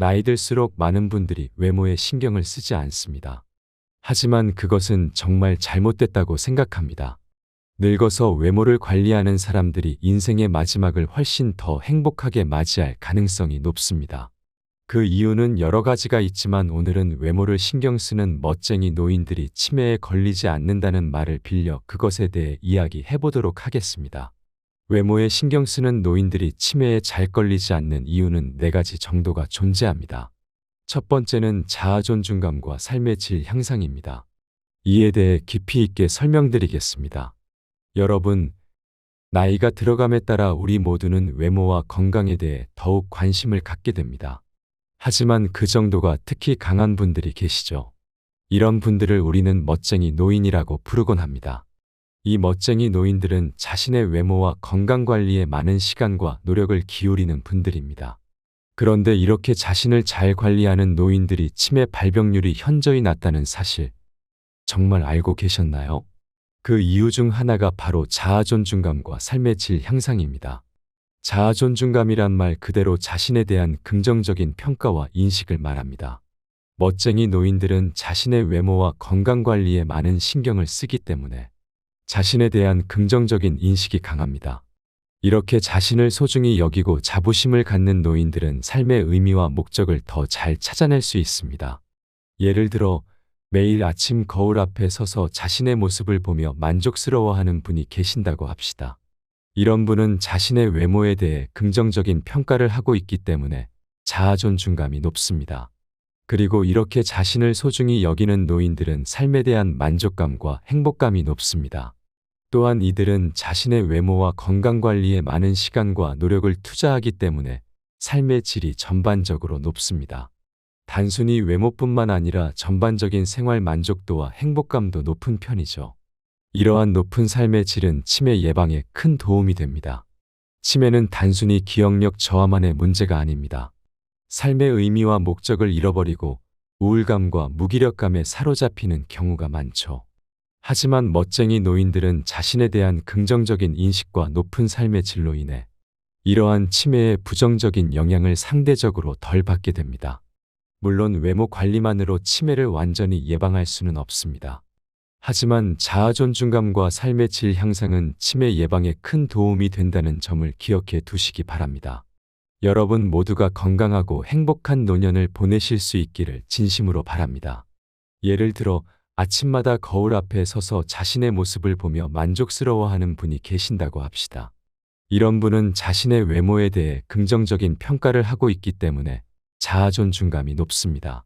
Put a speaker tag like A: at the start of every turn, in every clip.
A: 나이 들수록 많은 분들이 외모에 신경을 쓰지 않습니다. 하지만 그것은 정말 잘못됐다고 생각합니다. 늙어서 외모를 관리하는 사람들이 인생의 마지막을 훨씬 더 행복하게 맞이할 가능성이 높습니다. 그 이유는 여러 가지가 있지만 오늘은 외모를 신경 쓰는 멋쟁이 노인들이 치매에 걸리지 않는다는 말을 빌려 그것에 대해 이야기해 보도록 하겠습니다. 외모에 신경 쓰는 노인들이 치매에 잘 걸리지 않는 이유는 4가지 정도가 존재합니다. 첫 번째는 자아 존중감과 삶의 질 향상입니다. 이에 대해 깊이 있게 설명드리겠습니다. 여러분, 나이가 들어감에 따라 우리 모두는 외모와 건강에 대해 더욱 관심을 갖게 됩니다. 하지만 그 정도가 특히 강한 분들이 계시죠. 이런 분들을 우리는 멋쟁이 노인이라고 부르곤 합니다. 이 멋쟁이 노인들은 자신의 외모와 건강 관리에 많은 시간과 노력을 기울이는 분들입니다. 그런데 이렇게 자신을 잘 관리하는 노인들이 치매 발병률이 현저히 낮다는 사실, 정말 알고 계셨나요? 그 이유 중 하나가 바로 자아 존중감과 삶의 질 향상입니다. 자아 존중감이란 말 그대로 자신에 대한 긍정적인 평가와 인식을 말합니다. 멋쟁이 노인들은 자신의 외모와 건강 관리에 많은 신경을 쓰기 때문에 자신에 대한 긍정적인 인식이 강합니다. 이렇게 자신을 소중히 여기고 자부심을 갖는 노인들은 삶의 의미와 목적을 더 잘 찾아낼 수 있습니다. 예를 들어 매일 아침 거울 앞에 서서 자신의 모습을 보며 만족스러워하는 분이 계신다고 합시다. 이런 분은 자신의 외모에 대해 긍정적인 평가를 하고 있기 때문에 자아 존중감이 높습니다. 그리고 이렇게 자신을 소중히 여기는 노인들은 삶에 대한 만족감과 행복감이 높습니다. 또한 이들은 자신의 외모와 건강 관리에 많은 시간과 노력을 투자하기 때문에 삶의 질이 전반적으로 높습니다. 단순히 외모뿐만 아니라 전반적인 생활 만족도와 행복감도 높은 편이죠. 이러한 높은 삶의 질은 치매 예방에 큰 도움이 됩니다. 치매는 단순히 기억력 저하만의 문제가 아닙니다. 삶의 의미와 목적을 잃어버리고 우울감과 무기력감에 사로잡히는 경우가 많죠. 하지만 멋쟁이 노인들은 자신에 대한 긍정적인 인식과 높은 삶의 질로 인해 이러한 치매의 부정적인 영향을 상대적으로 덜 받게 됩니다. 물론 외모 관리만으로 치매를 완전히 예방할 수는 없습니다. 하지만 자아 존중감과 삶의 질 향상은 치매 예방에 큰 도움이 된다는 점을 기억해 두시기 바랍니다. 여러분 모두가 건강하고 행복한 노년을 보내실 수 있기를 진심으로 바랍니다. 예를 들어 아침마다 거울 앞에 서서 자신의 모습을 보며 만족스러워하는 분이 계신다고 합시다. 이런 분은 자신의 외모에 대해 긍정적인 평가를 하고 있기 때문에 자아 존중감이 높습니다.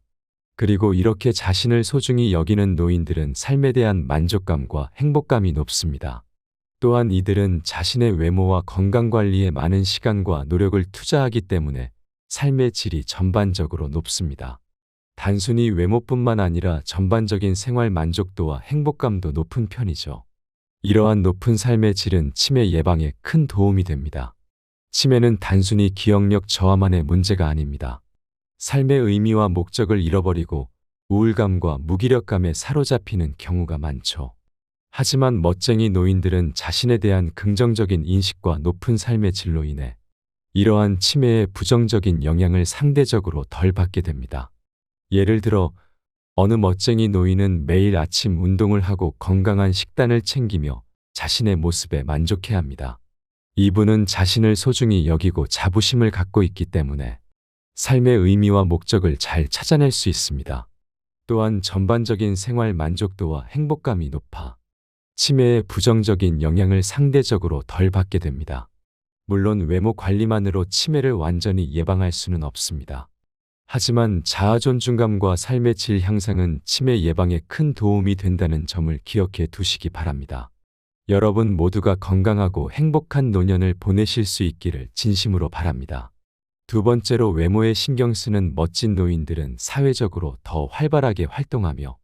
A: 그리고 이렇게 자신을 소중히 여기는 노인들은 삶에 대한 만족감과 행복감이 높습니다. 또한 이들은 자신의 외모와 건강 관리에 많은 시간과 노력을 투자하기 때문에 삶의 질이 전반적으로 높습니다. 단순히 외모뿐만 아니라 전반적인 생활 만족도와 행복감도 높은 편이죠. 이러한 높은 삶의 질은 치매 예방에 큰 도움이 됩니다. 치매는 단순히 기억력 저하만의 문제가 아닙니다. 삶의 의미와 목적을 잃어버리고 우울감과 무기력감에 사로잡히는 경우가 많죠. 하지만 멋쟁이 노인들은 자신에 대한 긍정적인 인식과 높은 삶의 질로 인해 이러한 치매의 부정적인 영향을 상대적으로 덜 받게 됩니다. 예를 들어 어느 멋쟁이 노인은 매일 아침 운동을 하고 건강한 식단을 챙기며 자신의 모습에 만족해야 합니다. 이분은 자신을 소중히 여기고 자부심을 갖고 있기 때문에 삶의 의미와 목적을 잘 찾아낼 수 있습니다. 또한 전반적인 생활 만족도와 행복감이 높아 치매의 부정적인 영향을 상대적으로 덜 받게 됩니다. 물론 외모 관리만으로 치매를 완전히 예방할 수는 없습니다. 하지만 자아 존중감과 삶의 질 향상은 치매 예방에 큰 도움이 된다는 점을 기억해 두시기 바랍니다. 여러분 모두가 건강하고 행복한 노년을 보내실 수 있기를 진심으로 바랍니다. 두 번째로 외모에 신경 쓰는 멋진 노인들은 사회적으로 더 활발하게 활동하며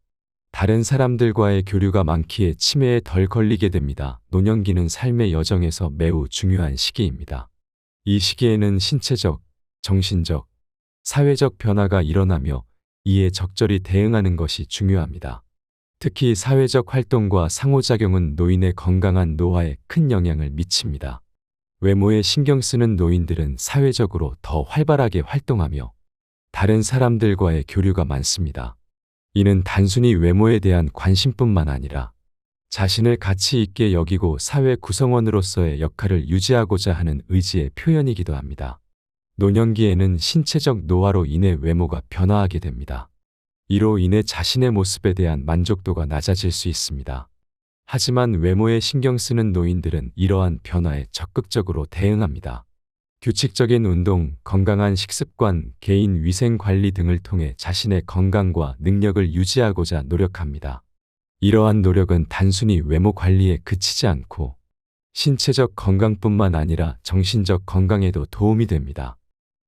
A: 다른 사람들과의 교류가 많기에 치매에 덜 걸리게 됩니다. 노년기는 삶의 여정에서 매우 중요한 시기입니다. 이 시기에는 신체적, 정신적, 사회적 변화가 일어나며 이에 적절히 대응하는 것이 중요합니다. 특히 사회적 활동과 상호작용은 노인의 건강한 노화에 큰 영향을 미칩니다. 외모에 신경 쓰는 노인들은 사회적으로 더 활발하게 활동하며 다른 사람들과의 교류가 많습니다. 이는 단순히 외모에 대한 관심뿐만 아니라 자신을 가치 있게 여기고 사회 구성원으로서의 역할을 유지하고자 하는 의지의 표현이기도 합니다. 노년기에는 신체적 노화로 인해 외모가 변화하게 됩니다. 이로 인해 자신의 모습에 대한 만족도가 낮아질 수 있습니다. 하지만 외모에 신경 쓰는 노인들은 이러한 변화에 적극적으로 대응합니다. 규칙적인 운동, 건강한 식습관, 개인 위생 관리 등을 통해 자신의 건강과 능력을 유지하고자 노력합니다. 이러한 노력은 단순히 외모 관리에 그치지 않고 신체적 건강뿐만 아니라 정신적 건강에도 도움이 됩니다.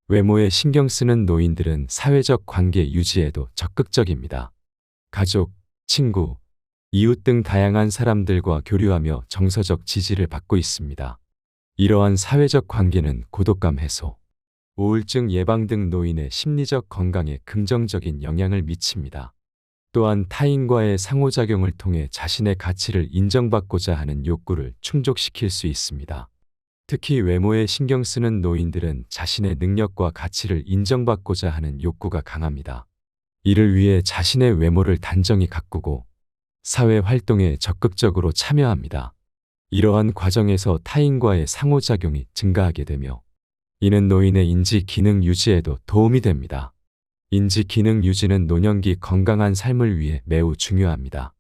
A: 외모에 신경 쓰는 노인들은 사회적 관계 유지에도 적극적입니다. 가족, 친구, 이웃 등 다양한 사람들과 교류하며 정서적 지지를 받고 있습니다. 이러한 사회적 관계는 고독감 해소, 우울증 예방 등 노인의 심리적 건강에 긍정적인 영향을 미칩니다. 또한 타인과의 상호작용을 통해 자신의 가치를 인정받고자 하는 욕구를 충족시킬 수 있습니다. 특히 외모에 신경 쓰는 노인들은 자신의 능력과 가치를 인정받고자 하는 욕구가 강합니다. 이를 위해 자신의 외모를 단정히 가꾸고 사회 활동에 적극적으로 참여합니다. 이러한 과정에서 타인과의 상호작용이 증가하게 되며 이는 노인의 인지 기능 유지에도 도움이 됩니다. 인지 기능 유지는 노년기 건강한 삶을 위해 매우 중요합니다.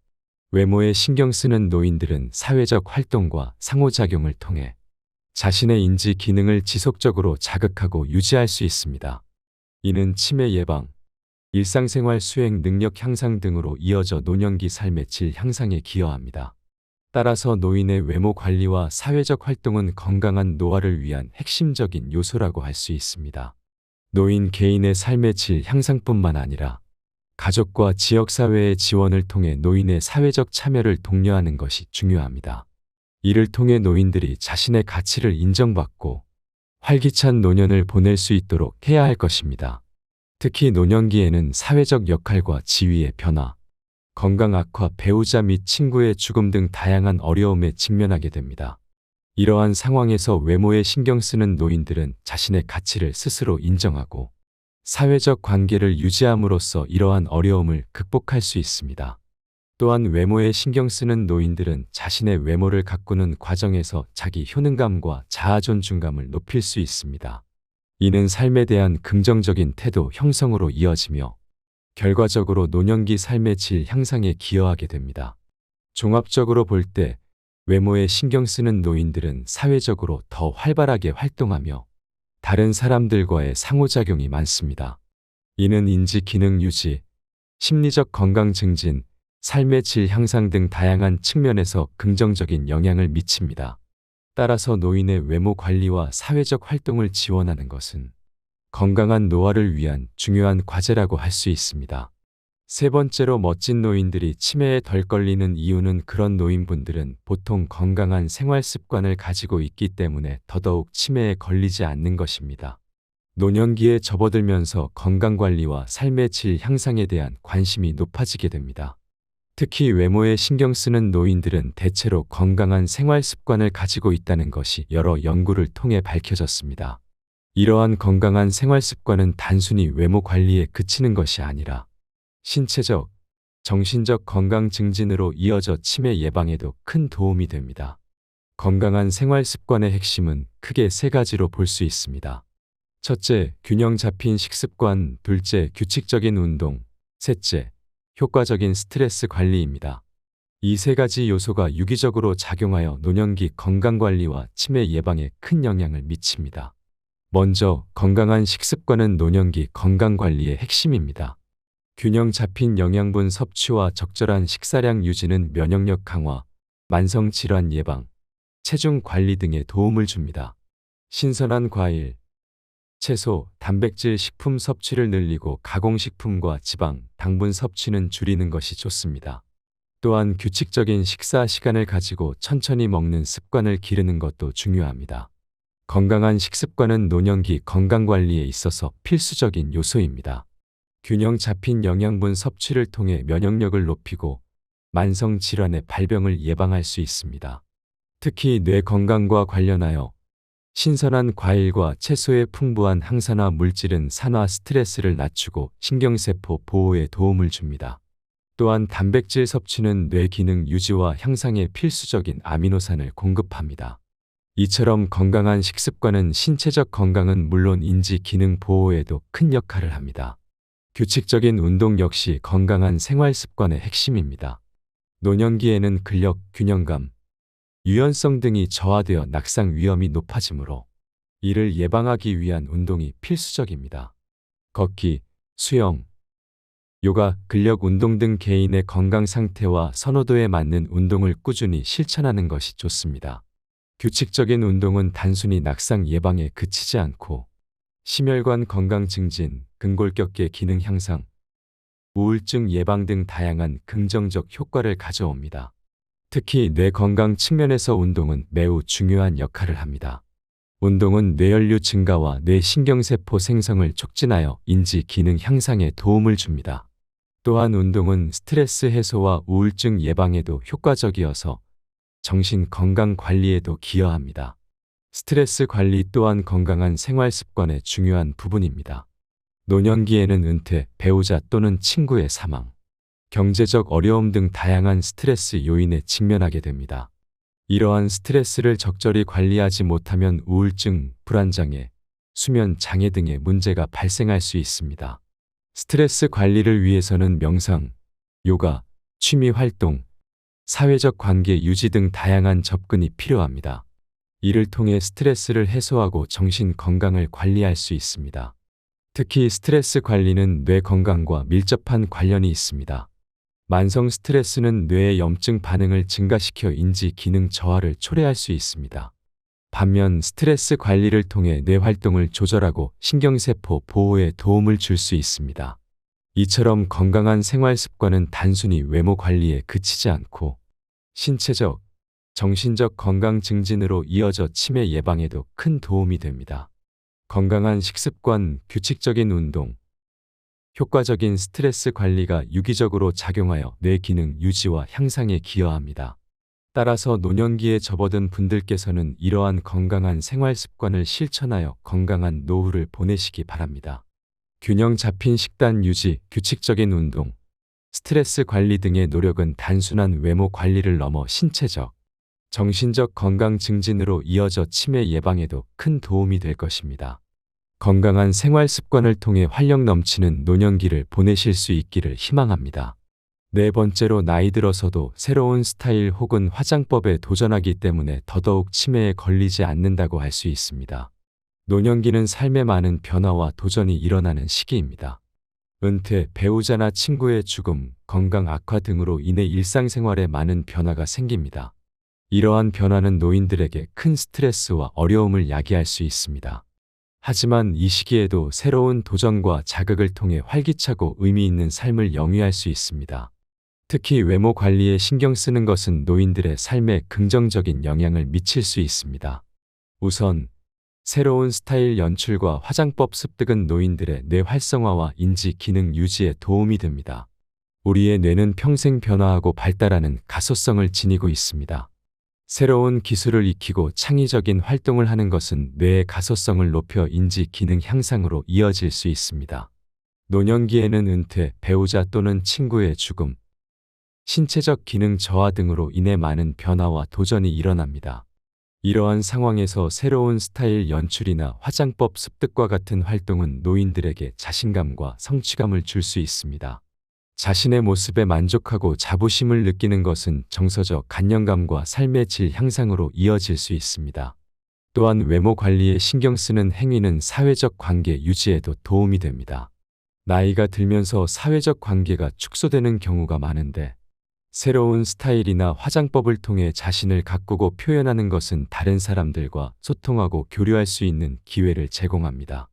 A: 외모에 신경 쓰는 노인들은 사회적 활동과 상호작용을 통해 자신의 인지 기능을 지속적으로 자극하고 유지할 수 있습니다. 이는 치매 예방, 일상생활 수행 능력 향상 등으로 이어져 노년기 삶의 질 향상에 기여합니다. 따라서 노인의 외모 관리와 사회적 활동은 건강한 노화를 위한 핵심적인 요소라고 할 수 있습니다. 노인 개인의 삶의 질 향상뿐만 아니라 가족과 지역사회의 지원을 통해 노인의 사회적 참여를 독려하는 것이 중요합니다. 이를 통해 노인들이 자신의 가치를 인정받고 활기찬 노년을 보낼 수 있도록 해야 할 것입니다. 특히 노년기에는 사회적 역할과 지위의 변화, 건강 악화, 배우자 및 친구의 죽음 등 다양한 어려움에 직면하게 됩니다. 이러한 상황에서 외모에 신경 쓰는 노인들은 자신의 가치를 스스로 인정하고 사회적 관계를 유지함으로써 이러한 어려움을 극복할 수 있습니다. 또한 외모에 신경 쓰는 노인들은 자신의 외모를 가꾸는 과정에서 자기 효능감과 자아 존중감을 높일 수 있습니다. 이는 삶에 대한 긍정적인 태도 형성으로 이어지며 결과적으로 노년기 삶의 질 향상에 기여하게 됩니다. 종합적으로 볼 때 외모에 신경 쓰는 노인들은 사회적으로 더 활발하게 활동하며 다른 사람들과의 상호작용이 많습니다. 이는 인지 기능 유지, 심리적 건강 증진, 삶의 질 향상 등 다양한 측면에서 긍정적인 영향을 미칩니다. 따라서 노인의 외모 관리와 사회적 활동을 지원하는 것은 건강한 노화를 위한 중요한 과제라고 할 수 있습니다. 세 번째로 멋진 노인들이 치매에 덜 걸리는 이유는 그런 노인분들은 보통 건강한 생활 습관을 가지고 있기 때문에 더더욱 치매에 걸리지 않는 것입니다. 노년기에 접어들면서 건강관리와 삶의 질 향상에 대한 관심이 높아지게 됩니다. 특히 외모에 신경 쓰는 노인들은 대체로 건강한 생활 습관을 가지고 있다는 것이 여러 연구를 통해 밝혀졌습니다. 이러한 건강한 생활 습관은 단순히 외모 관리에 그치는 것이 아니라 신체적, 정신적 건강 증진으로 이어져 치매 예방에도 큰 도움이 됩니다. 건강한 생활 습관의 핵심은 크게 세 가지로 볼 수 있습니다. 첫째, 균형 잡힌 식습관. 둘째, 규칙적인 운동. 셋째, 효과적인 스트레스 관리입니다. 이 세 가지 요소가 유기적으로 작용하여 노년기 건강관리와 치매 예방에 큰 영향을 미칩니다. 먼저 건강한 식습관은 노년기 건강관리의 핵심입니다. 균형 잡힌 영양분 섭취와 적절한 식사량 유지는 면역력 강화, 만성질환 예방, 체중 관리 등에 도움을 줍니다. 신선한 과일, 채소, 단백질 식품 섭취를 늘리고 가공식품과 지방, 당분 섭취는 줄이는 것이 좋습니다. 또한 규칙적인 식사 시간을 가지고 천천히 먹는 습관을 기르는 것도 중요합니다. 건강한 식습관은 노년기 건강관리에 있어서 필수적인 요소입니다. 균형 잡힌 영양분 섭취를 통해 면역력을 높이고 만성질환의 발병을 예방할 수 있습니다. 특히 뇌 건강과 관련하여 신선한 과일과 채소의 풍부한 항산화 물질은 산화 스트레스를 낮추고 신경세포 보호에 도움을 줍니다. 또한 단백질 섭취는 뇌 기능 유지와 향상에 필수적인 아미노산을 공급합니다. 이처럼 건강한 식습관은 신체적 건강은 물론 인지 기능 보호에도 큰 역할을 합니다. 규칙적인 운동 역시 건강한 생활 습관의 핵심입니다. 노년기에는 근력, 균형감, 유연성 등이 저하되어 낙상 위험이 높아지므로 이를 예방하기 위한 운동이 필수적입니다. 걷기, 수영, 요가, 근력 운동 등 개인의 건강 상태와 선호도에 맞는 운동을 꾸준히 실천하는 것이 좋습니다. 규칙적인 운동은 단순히 낙상 예방에 그치지 않고 심혈관 건강 증진, 근골격계 기능 향상, 우울증 예방 등 다양한 긍정적 효과를 가져옵니다. 특히 뇌 건강 측면에서 운동은 매우 중요한 역할을 합니다. 운동은 뇌연류 증가와 뇌 신경세포 생성을 촉진하여 인지 기능 향상에 도움을 줍니다. 또한 운동은 스트레스 해소와 우울증 예방에도 효과적이어서 정신 건강 관리에도 기여합니다. 스트레스 관리 또한 건강한 생활 습관의 중요한 부분입니다. 노년기에는 은퇴, 배우자 또는 친구의 사망, 경제적 어려움 등 다양한 스트레스 요인에 직면하게 됩니다. 이러한 스트레스를 적절히 관리하지 못하면 우울증, 불안장애, 수면 장애 등의 문제가 발생할 수 있습니다. 스트레스 관리를 위해서는 명상, 요가, 취미 활동, 사회적 관계 유지 등 다양한 접근이 필요합니다. 이를 통해 스트레스를 해소하고 정신 건강을 관리할 수 있습니다. 특히 스트레스 관리는 뇌 건강과 밀접한 관련이 있습니다. 만성 스트레스는 뇌의 염증 반응을 증가시켜 인지 기능 저하를 초래할 수 있습니다. 반면 스트레스 관리를 통해 뇌 활동을 조절하고 신경세포 보호에 도움을 줄 수 있습니다. 이처럼 건강한 생활 습관은 단순히 외모 관리에 그치지 않고 신체적, 정신적 건강 증진으로 이어져 치매 예방에도 큰 도움이 됩니다. 건강한 식습관, 규칙적인 운동, 효과적인 스트레스 관리가 유기적으로 작용하여 뇌 기능 유지와 향상에 기여합니다. 따라서 노년기에 접어든 분들께서는 이러한 건강한 생활 습관을 실천하여 건강한 노후를 보내시기 바랍니다. 균형 잡힌 식단 유지, 규칙적인 운동, 스트레스 관리 등의 노력은 단순한 외모 관리를 넘어 신체적, 정신적 건강 증진으로 이어져 치매 예방에도 큰 도움이 될 것입니다. 건강한 생활 습관을 통해 활력 넘치는 노년기를 보내실 수 있기를 희망합니다. 네 번째로 나이 들어서도 새로운 스타일 혹은 화장법에 도전하기 때문에 더더욱 치매에 걸리지 않는다고 할 수 있습니다. 노년기는 삶의 많은 변화와 도전이 일어나는 시기입니다. 은퇴, 배우자나 친구의 죽음, 건강 악화 등으로 인해 일상생활에 많은 변화가 생깁니다. 이러한 변화는 노인들에게 큰 스트레스와 어려움을 야기할 수 있습니다. 하지만 이 시기에도 새로운 도전과 자극을 통해 활기차고 의미 있는 삶을 영위할 수 있습니다. 특히 외모 관리에 신경 쓰는 것은 노인들의 삶에 긍정적인 영향을 미칠 수 있습니다. 우선 새로운 스타일 연출과 화장법 습득은 노인들의 뇌 활성화와 인지 기능 유지에 도움이 됩니다. 우리의 뇌는 평생 변화하고 발달하는 가소성을 지니고 있습니다. 새로운 기술을 익히고 창의적인 활동을 하는 것은 뇌의 가소성을 높여 인지 기능 향상으로 이어질 수 있습니다. 노년기에는 은퇴, 배우자 또는 친구의 죽음, 신체적 기능 저하 등으로 인해 많은 변화와 도전이 일어납니다. 이러한 상황에서 새로운 스타일 연출이나 화장법 습득과 같은 활동은 노인들에게 자신감과 성취감을 줄 수 있습니다. 자신의 모습에 만족하고 자부심을 느끼는 것은 정서적 안정감과 삶의 질 향상으로 이어질 수 있습니다. 또한 외모 관리에 신경 쓰는 행위는 사회적 관계 유지에도 도움이 됩니다. 나이가 들면서 사회적 관계가 축소되는 경우가 많은데 새로운 스타일이나 화장법을 통해 자신을 가꾸고 표현하는 것은 다른 사람들과 소통하고 교류할 수 있는 기회를 제공합니다.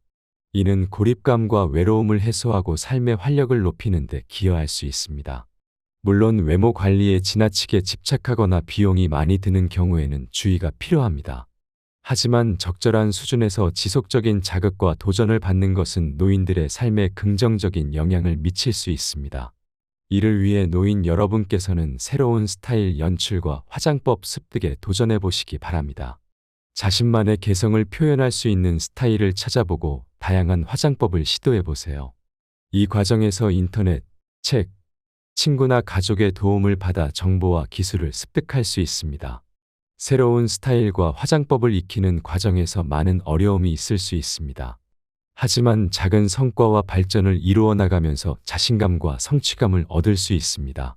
A: 이는 고립감과 외로움을 해소하고 삶의 활력을 높이는 데 기여할 수 있습니다. 물론 외모 관리에 지나치게 집착하거나 비용이 많이 드는 경우에는 주의가 필요합니다. 하지만 적절한 수준에서 지속적인 자극과 도전을 받는 것은 노인들의 삶에 긍정적인 영향을 미칠 수 있습니다. 이를 위해 노인 여러분께서는 새로운 스타일 연출과 화장법 습득에 도전해 보시기 바랍니다. 자신만의 개성을 표현할 수 있는 스타일을 찾아보고 다양한 화장법을 시도해 보세요. 이 과정에서 인터넷, 책, 친구나 가족의 도움을 받아 정보와 기술을 습득할 수 있습니다. 새로운 스타일과 화장법을 익히는 과정에서 많은 어려움이 있을 수 있습니다. 하지만 작은 성과와 발전을 이루어 나가면서 자신감과 성취감을 얻을 수 있습니다.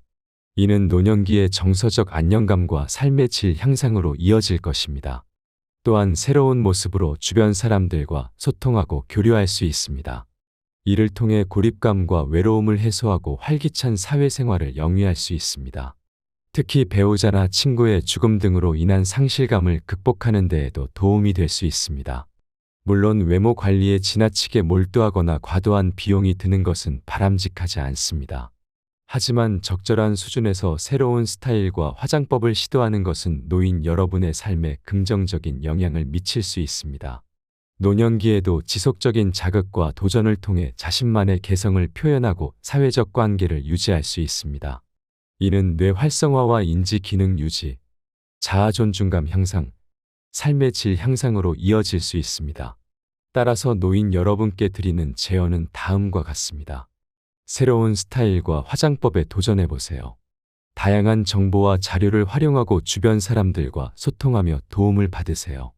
A: 이는 노년기의 정서적 안정감과 삶의 질 향상으로 이어질 것입니다. 또한 새로운 모습으로 주변 사람들과 소통하고 교류할 수 있습니다. 이를 통해 고립감과 외로움을 해소하고 활기찬 사회생활을 영위할 수 있습니다. 특히 배우자나 친구의 죽음 등으로 인한 상실감을 극복하는 데에도 도움이 될 수 있습니다. 물론 외모 관리에 지나치게 몰두하거나 과도한 비용이 드는 것은 바람직하지 않습니다. 하지만 적절한 수준에서 새로운 스타일과 화장법을 시도하는 것은 노인 여러분의 삶에 긍정적인 영향을 미칠 수 있습니다. 노년기에도 지속적인 자극과 도전을 통해 자신만의 개성을 표현하고 사회적 관계를 유지할 수 있습니다. 이는 뇌 활성화와 인지 기능 유지, 자아 존중감 향상, 삶의 질 향상으로 이어질 수 있습니다. 따라서 노인 여러분께 드리는 제언은 다음과 같습니다. 새로운 스타일과 화장법에 도전해 보세요. 다양한 정보와 자료를 활용하고 주변 사람들과 소통하며 도움을 받으세요.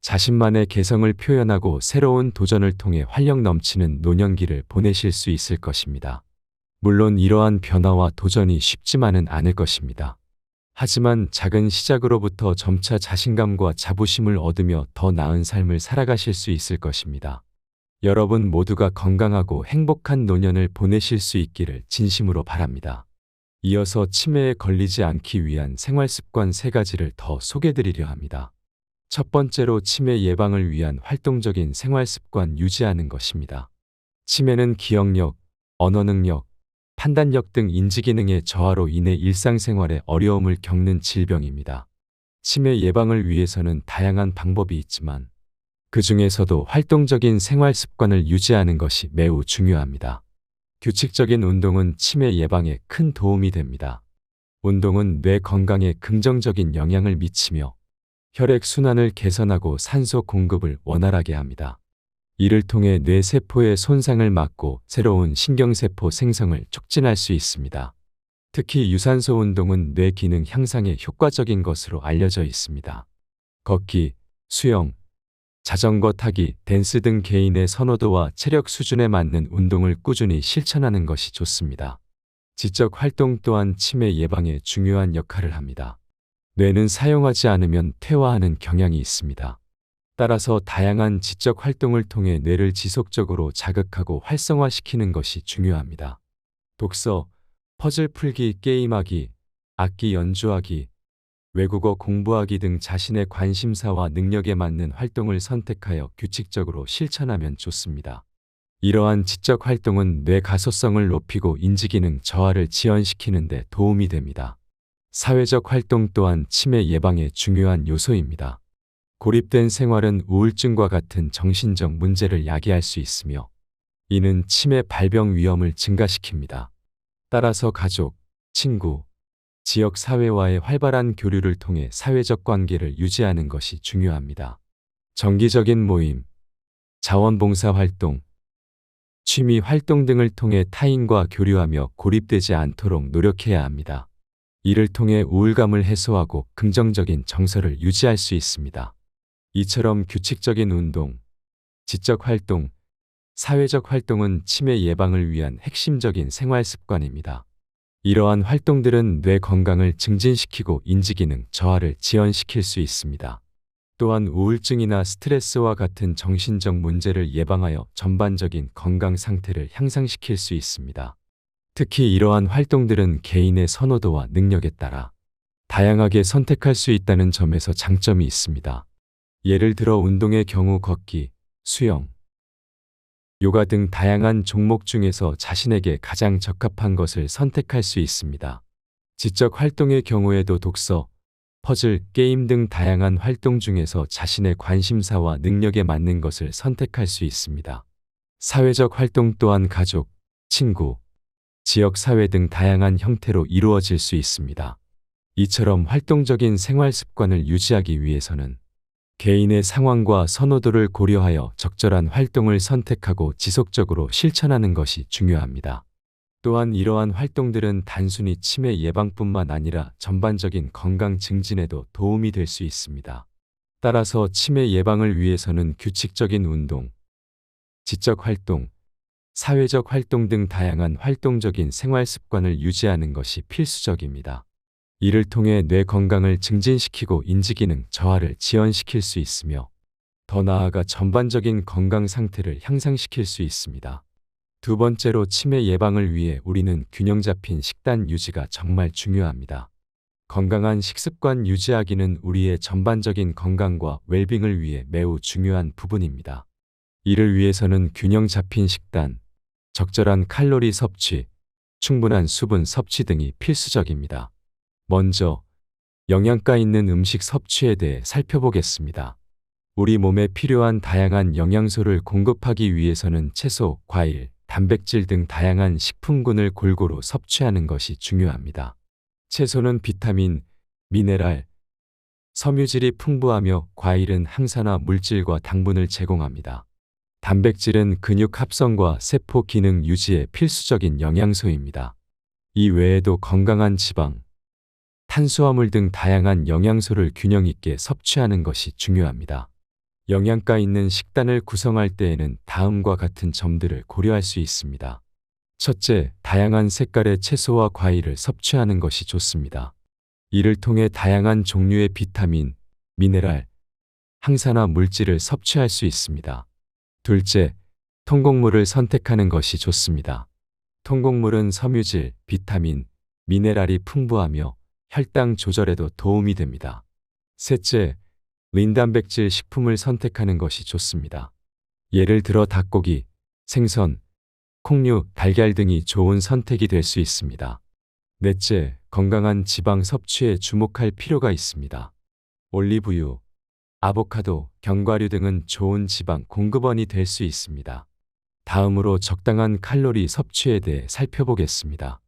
A: 자신만의 개성을 표현하고 새로운 도전을 통해 활력 넘치는 노년기를 보내실 수 있을 것입니다. 물론 이러한 변화와 도전이 쉽지만은 않을 것입니다. 하지만 작은 시작으로부터 점차 자신감과 자부심을 얻으며 더 나은 삶을 살아가실 수 있을 것입니다. 여러분 모두가 건강하고 행복한 노년을 보내실 수 있기를 진심으로 바랍니다. 이어서 치매에 걸리지 않기 위한 생활습관 3가지를 더 소개드리려 합니다. 첫 번째로 치매 예방을 위한 활동적인 생활습관 유지하는 것입니다. 치매는 기억력, 언어능력, 판단력 등 인지기능의 저하로 인해 일상생활에 어려움을 겪는 질병입니다. 치매 예방을 위해서는 다양한 방법이 있지만 그 중에서도 활동적인 생활습관을 유지하는 것이 매우 중요합니다. 규칙적인 운동은 치매 예방에 큰 도움이 됩니다. 운동은 뇌 건강에 긍정적인 영향을 미치며 혈액순환을 개선하고 산소 공급을 원활하게 합니다. 이를 통해 뇌세포의 손상을 막고 새로운 신경세포 생성을 촉진할 수 있습니다. 특히 유산소 운동은 뇌 기능 향상에 효과적인 것으로 알려져 있습니다. 걷기, 수영, 자전거 타기, 댄스 등 개인의 선호도와 체력 수준에 맞는 운동을 꾸준히 실천하는 것이 좋습니다. 지적 활동 또한 치매 예방에 중요한 역할을 합니다. 뇌는 사용하지 않으면 퇴화하는 경향이 있습니다. 따라서 다양한 지적 활동을 통해 뇌를 지속적으로 자극하고 활성화시키는 것이 중요합니다. 독서, 퍼즐 풀기, 게임하기, 악기 연주하기, 외국어 공부하기 등 자신의 관심사와 능력에 맞는 활동을 선택하여 규칙적으로 실천하면 좋습니다. 이러한 지적 활동은 뇌 가소성을 높이고 인지기능 저하를 지연시키는 데 도움이 됩니다. 사회적 활동 또한 치매 예방에 중요한 요소입니다. 고립된 생활은 우울증과 같은 정신적 문제를 야기할 수 있으며 이는 치매 발병 위험을 증가시킵니다. 따라서 가족, 친구, 지역 사회와의 활발한 교류를 통해 사회적 관계를 유지하는 것이 중요합니다. 정기적인 모임, 자원봉사 활동, 취미 활동 등을 통해 타인과 교류하며 고립되지 않도록 노력해야 합니다. 이를 통해 우울감을 해소하고 긍정적인 정서를 유지할 수 있습니다. 이처럼 규칙적인 운동, 지적 활동, 사회적 활동은 치매 예방을 위한 핵심적인 생활 습관입니다. 이러한 활동들은 뇌 건강을 증진시키고 인지기능 저하를 지연시킬 수 있습니다. 또한 우울증이나 스트레스와 같은 정신적 문제를 예방하여 전반적인 건강 상태를 향상시킬 수 있습니다. 특히 이러한 활동들은 개인의 선호도와 능력에 따라 다양하게 선택할 수 있다는 점에서 장점이 있습니다. 예를 들어 운동의 경우 걷기, 수영, 요가 등 다양한 종목 중에서 자신에게 가장 적합한 것을 선택할 수 있습니다. 지적 활동의 경우에도 독서, 퍼즐, 게임 등 다양한 활동 중에서 자신의 관심사와 능력에 맞는 것을 선택할 수 있습니다. 사회적 활동 또한 가족, 친구, 지역사회 등 다양한 형태로 이루어질 수 있습니다. 이처럼 활동적인 생활 습관을 유지하기 위해서는 개인의 상황과 선호도를 고려하여 적절한 활동을 선택하고 지속적으로 실천하는 것이 중요합니다. 또한 이러한 활동들은 단순히 치매 예방뿐만 아니라 전반적인 건강 증진에도 도움이 될 수 있습니다. 따라서 치매 예방을 위해서는 규칙적인 운동, 지적 활동, 사회적 활동 등 다양한 활동적인 생활 습관을 유지하는 것이 필수적입니다. 이를 통해 뇌 건강을 증진시키고 인지기능 저하를 지연시킬 수 있으며 더 나아가 전반적인 건강 상태를 향상시킬 수 있습니다. 두 번째로 치매 예방을 위해 우리는 균형 잡힌 식단 유지가 정말 중요합니다. 건강한 식습관 유지하기는 우리의 전반적인 건강과 웰빙을 위해 매우 중요한 부분입니다. 이를 위해서는 균형 잡힌 식단, 적절한 칼로리 섭취, 충분한 수분 섭취 등이 필수적입니다. 먼저 영양가 있는 음식 섭취에 대해 살펴보겠습니다. 우리 몸에 필요한 다양한 영양소를 공급하기 위해서는 채소, 과일, 단백질 등 다양한 식품군을 골고루 섭취하는 것이 중요합니다. 채소는 비타민, 미네랄, 섬유질이 풍부하며 과일은 항산화 물질과 당분을 제공합니다. 단백질은 근육 합성과 세포 기능 유지에 필수적인 영양소입니다. 이 외에도 건강한 지방, 탄수화물 등 다양한 영양소를 균형 있게 섭취하는 것이 중요합니다. 영양가 있는 식단을 구성할 때에는 다음과 같은 점들을 고려할 수 있습니다. 첫째, 다양한 색깔의 채소와 과일을 섭취하는 것이 좋습니다. 이를 통해 다양한 종류의 비타민, 미네랄, 항산화 물질을 섭취할 수 있습니다. 둘째, 통곡물을 선택하는 것이 좋습니다. 통곡물은 섬유질, 비타민, 미네랄이 풍부하며 혈당 조절에도 도움이 됩니다. 셋째, 린단백질 식품을 선택하는 것이 좋습니다. 예를 들어 닭고기, 생선, 콩류, 달걀 등이 좋은 선택이 될 수 있습니다. 넷째, 건강한 지방 섭취에 주목할 필요가 있습니다. 올리브유, 아보카도, 견과류 등은 좋은 지방 공급원이 될 수 있습니다. 다음으로 적당한 칼로리 섭취에 대해 살펴보겠습니다.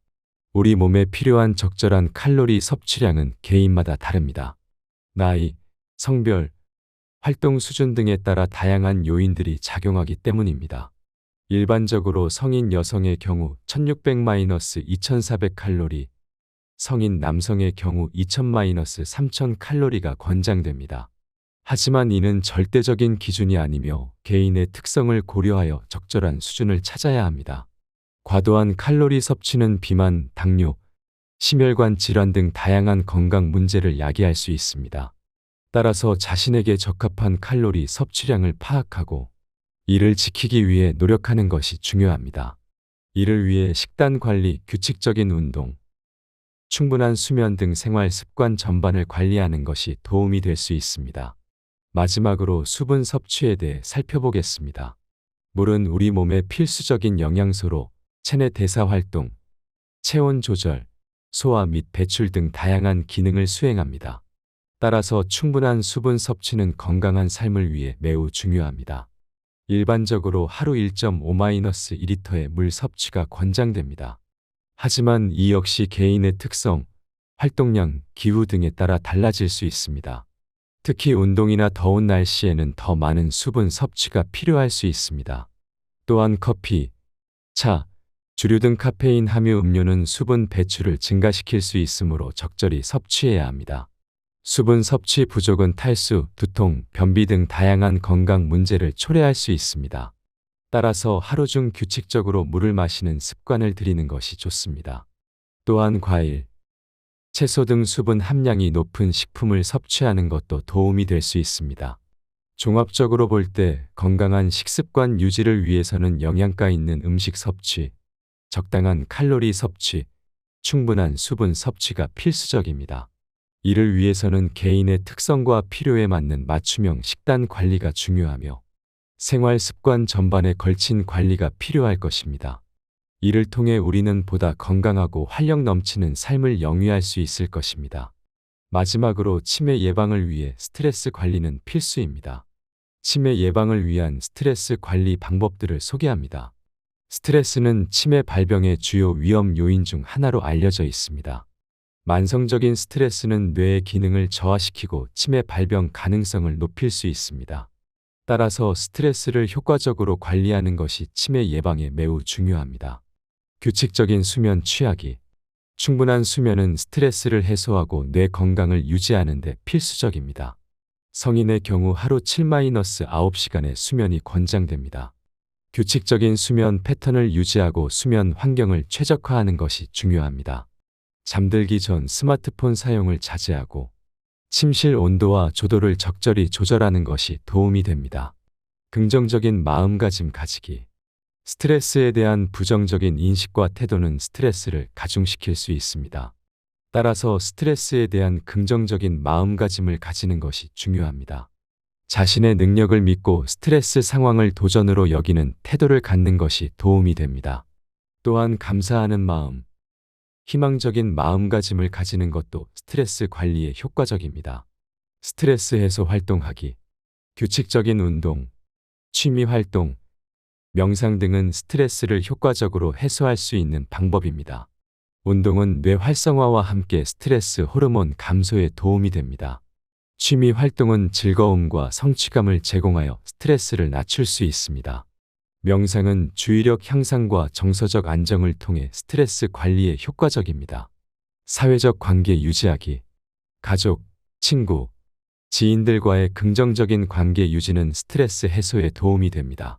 A: 우리 몸에 필요한 적절한 칼로리 섭취량은 개인마다 다릅니다. 나이, 성별, 활동 수준 등에 따라 다양한 요인들이 작용하기 때문입니다. 일반적으로 성인 여성의 경우 1600-2400 칼로리, 성인 남성의 경우 2000-3000 칼로리가 권장됩니다. 하지만 이는 절대적인 기준이 아니며 개인의 특성을 고려하여 적절한 수준을 찾아야 합니다. 과도한 칼로리 섭취는 비만, 당뇨, 심혈관 질환 등 다양한 건강 문제를 야기할 수 있습니다. 따라서 자신에게 적합한 칼로리 섭취량을 파악하고 이를 지키기 위해 노력하는 것이 중요합니다. 이를 위해 식단 관리, 규칙적인 운동, 충분한 수면 등 생활 습관 전반을 관리하는 것이 도움이 될 수 있습니다. 마지막으로 수분 섭취에 대해 살펴보겠습니다. 물은 우리 몸의 필수적인 영양소로 체내 대사 활동, 체온 조절, 소화 및 배출 등 다양한 기능을 수행합니다. 따라서 충분한 수분 섭취는 건강한 삶을 위해 매우 중요합니다. 일반적으로 하루 1.5-2리터의 물 섭취가 권장됩니다. 하지만 이 역시 개인의 특성, 활동량, 기후 등에 따라 달라질 수 있습니다. 특히 운동이나 더운 날씨에는 더 많은 수분 섭취가 필요할 수 있습니다. 또한 커피, 차, 주류 등 카페인 함유 음료는 수분 배출을 증가시킬 수 있으므로 적절히 섭취해야 합니다. 수분 섭취 부족은 탈수, 두통, 변비 등 다양한 건강 문제를 초래할 수 있습니다. 따라서 하루 중 규칙적으로 물을 마시는 습관을 들이는 것이 좋습니다. 또한 과일, 채소 등 수분 함량이 높은 식품을 섭취하는 것도 도움이 될 수 있습니다. 종합적으로 볼 때 건강한 식습관 유지를 위해서는 영양가 있는 음식 섭취, 적당한 칼로리 섭취, 충분한 수분 섭취가 필수적입니다. 이를 위해서는 개인의 특성과 필요에 맞는 맞춤형 식단 관리가 중요하며 생활 습관 전반에 걸친 관리가 필요할 것입니다. 이를 통해 우리는 보다 건강하고 활력 넘치는 삶을 영위할 수 있을 것입니다. 마지막으로 치매 예방을 위해 스트레스 관리는 필수입니다. 치매 예방을 위한 스트레스 관리 방법들을 소개합니다. 스트레스는 치매 발병의 주요 위험 요인 중 하나로 알려져 있습니다. 만성적인 스트레스는 뇌의 기능을 저하시키고 치매 발병 가능성을 높일 수 있습니다. 따라서 스트레스를 효과적으로 관리하는 것이 치매 예방에 매우 중요합니다. 규칙적인 수면 취하기. 충분한 수면은 스트레스를 해소하고 뇌 건강을 유지하는 데 필수적입니다. 성인의 경우 하루 7-9시간의 수면이 권장됩니다. 규칙적인 수면 패턴을 유지하고 수면 환경을 최적화하는 것이 중요합니다. 잠들기 전 스마트폰 사용을 자제하고 침실 온도와 조도를 적절히 조절하는 것이 도움이 됩니다. 긍정적인 마음가짐 가지기. 스트레스에 대한 부정적인 인식과 태도는 스트레스를 가중시킬 수 있습니다. 따라서 스트레스에 대한 긍정적인 마음가짐을 가지는 것이 중요합니다. 자신의 능력을 믿고 스트레스 상황을 도전으로 여기는 태도를 갖는 것이 도움이 됩니다. 또한 감사하는 마음, 희망적인 마음가짐을 가지는 것도 스트레스 관리에 효과적입니다. 스트레스 해소 활동하기, 규칙적인 운동, 취미 활동, 명상 등은 스트레스를 효과적으로 해소할 수 있는 방법입니다. 운동은 뇌 활성화와 함께 스트레스 호르몬 감소에 도움이 됩니다. 취미 활동은 즐거움과 성취감을 제공하여 스트레스를 낮출 수 있습니다. 명상은 주의력 향상과 정서적 안정을 통해 스트레스 관리에 효과적입니다. 사회적 관계 유지하기. 가족, 친구, 지인들과의 긍정적인 관계 유지는 스트레스 해소에 도움이 됩니다.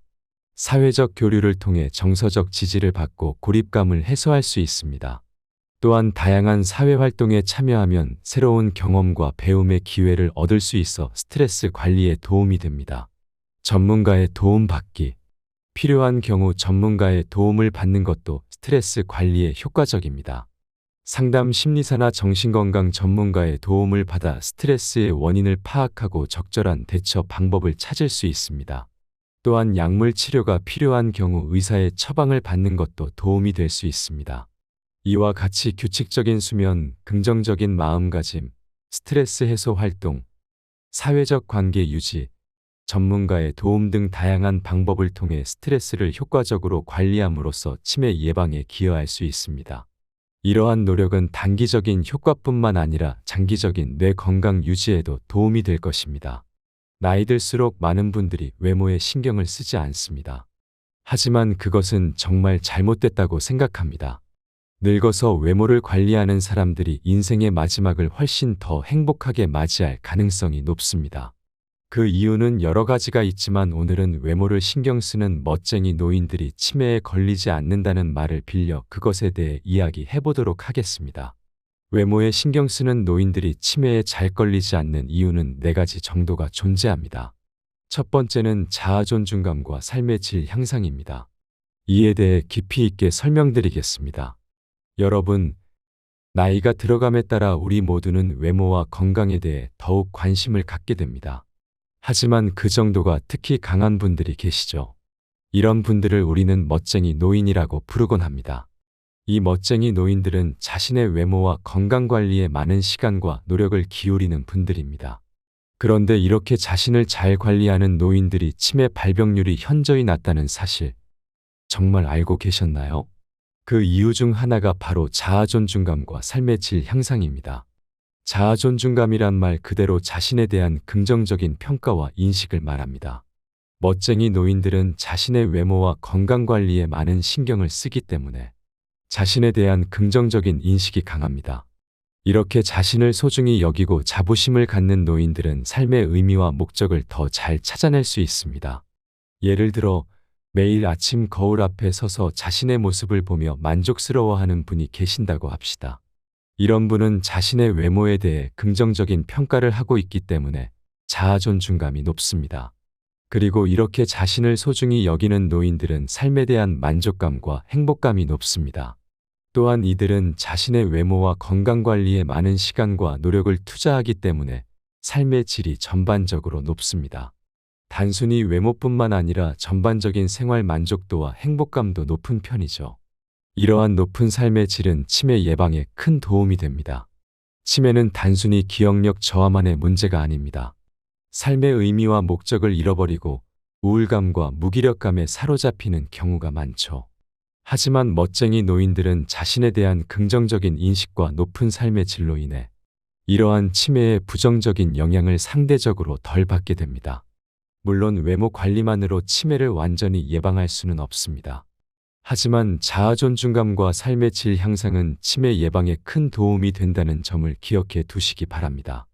A: 사회적 교류를 통해 정서적 지지를 받고 고립감을 해소할 수 있습니다. 또한 다양한 사회활동에 참여하면 새로운 경험과 배움의 기회를 얻을 수 있어 스트레스 관리에 도움이 됩니다. 전문가의 도움 받기. 필요한 경우 전문가의 도움을 받는 것도 스트레스 관리에 효과적입니다. 상담 심리사나 정신건강 전문가의 도움을 받아 스트레스의 원인을 파악하고 적절한 대처 방법을 찾을 수 있습니다. 또한 약물 치료가 필요한 경우 의사의 처방을 받는 것도 도움이 될 수 있습니다. 이와 같이 규칙적인 수면, 긍정적인 마음가짐, 스트레스 해소 활동, 사회적 관계 유지, 전문가의 도움 등 다양한 방법을 통해 스트레스를 효과적으로 관리함으로써 치매 예방에 기여할 수 있습니다. 이러한 노력은 단기적인 효과뿐만 아니라 장기적인 뇌 건강 유지에도 도움이 될 것입니다. 나이 들수록 많은 분들이 외모에 신경을 쓰지 않습니다. 하지만 그것은 정말 잘못됐다고 생각합니다. 늙어서 외모를 관리하는 사람들이 인생의 마지막을 훨씬 더 행복하게 맞이할 가능성이 높습니다. 그 이유는 여러 가지가 있지만 오늘은 외모를 신경 쓰는 멋쟁이 노인들이 치매에 걸리지 않는다는 말을 빌려 그것에 대해 이야기해 보도록 하겠습니다. 외모에 신경 쓰는 노인들이 치매에 잘 걸리지 않는 이유는 4가지 정도가 존재합니다. 첫 번째는 자아 존중감과 삶의 질 향상입니다. 이에 대해 깊이 있게 설명드리겠습니다. 여러분, 나이가 들어감에 따라 우리 모두는 외모와 건강에 대해 더욱 관심을 갖게 됩니다. 하지만 그 정도가 특히 강한 분들이 계시죠. 이런 분들을 우리는 멋쟁이 노인이라고 부르곤 합니다. 이 멋쟁이 노인들은 자신의 외모와 건강 관리에 많은 시간과 노력을 기울이는 분들입니다. 그런데 이렇게 자신을 잘 관리하는 노인들이 치매 발병률이 현저히 낮다는 사실, 정말 알고 계셨나요? 그 이유 중 하나가 바로 자아 존중감과 삶의 질 향상입니다. 자아 존중감이란 말 그대로 자신에 대한 긍정적인 평가와 인식을 말합니다. 멋쟁이 노인들은 자신의 외모와 건강 관리에 많은 신경을 쓰기 때문에 자신에 대한 긍정적인 인식이 강합니다. 이렇게 자신을 소중히 여기고 자부심을 갖는 노인들은 삶의 의미와 목적을 더 잘 찾아낼 수 있습니다. 예를 들어 매일 아침 거울 앞에 서서 자신의 모습을 보며 만족스러워하는 분이 계신다고 합시다. 이런 분은 자신의 외모에 대해 긍정적인 평가를 하고 있기 때문에 자아 존중감이 높습니다. 그리고 이렇게 자신을 소중히 여기는 노인들은 삶에 대한 만족감과 행복감이 높습니다. 또한 이들은 자신의 외모와 건강 관리에 많은 시간과 노력을 투자하기 때문에 삶의 질이 전반적으로 높습니다. 단순히 외모뿐만 아니라 전반적인 생활 만족도와 행복감도 높은 편이죠. 이러한 높은 삶의 질은 치매 예방에 큰 도움이 됩니다. 치매는 단순히 기억력 저하만의 문제가 아닙니다. 삶의 의미와 목적을 잃어버리고 우울감과 무기력감에 사로잡히는 경우가 많죠. 하지만 멋쟁이 노인들은 자신에 대한 긍정적인 인식과 높은 삶의 질로 인해 이러한 치매의 부정적인 영향을 상대적으로 덜 받게 됩니다. 물론 외모 관리만으로 치매를 완전히 예방할 수는 없습니다. 하지만 자아 존중감과 삶의 질 향상은 치매 예방에 큰 도움이 된다는 점을 기억해 두시기 바랍니다.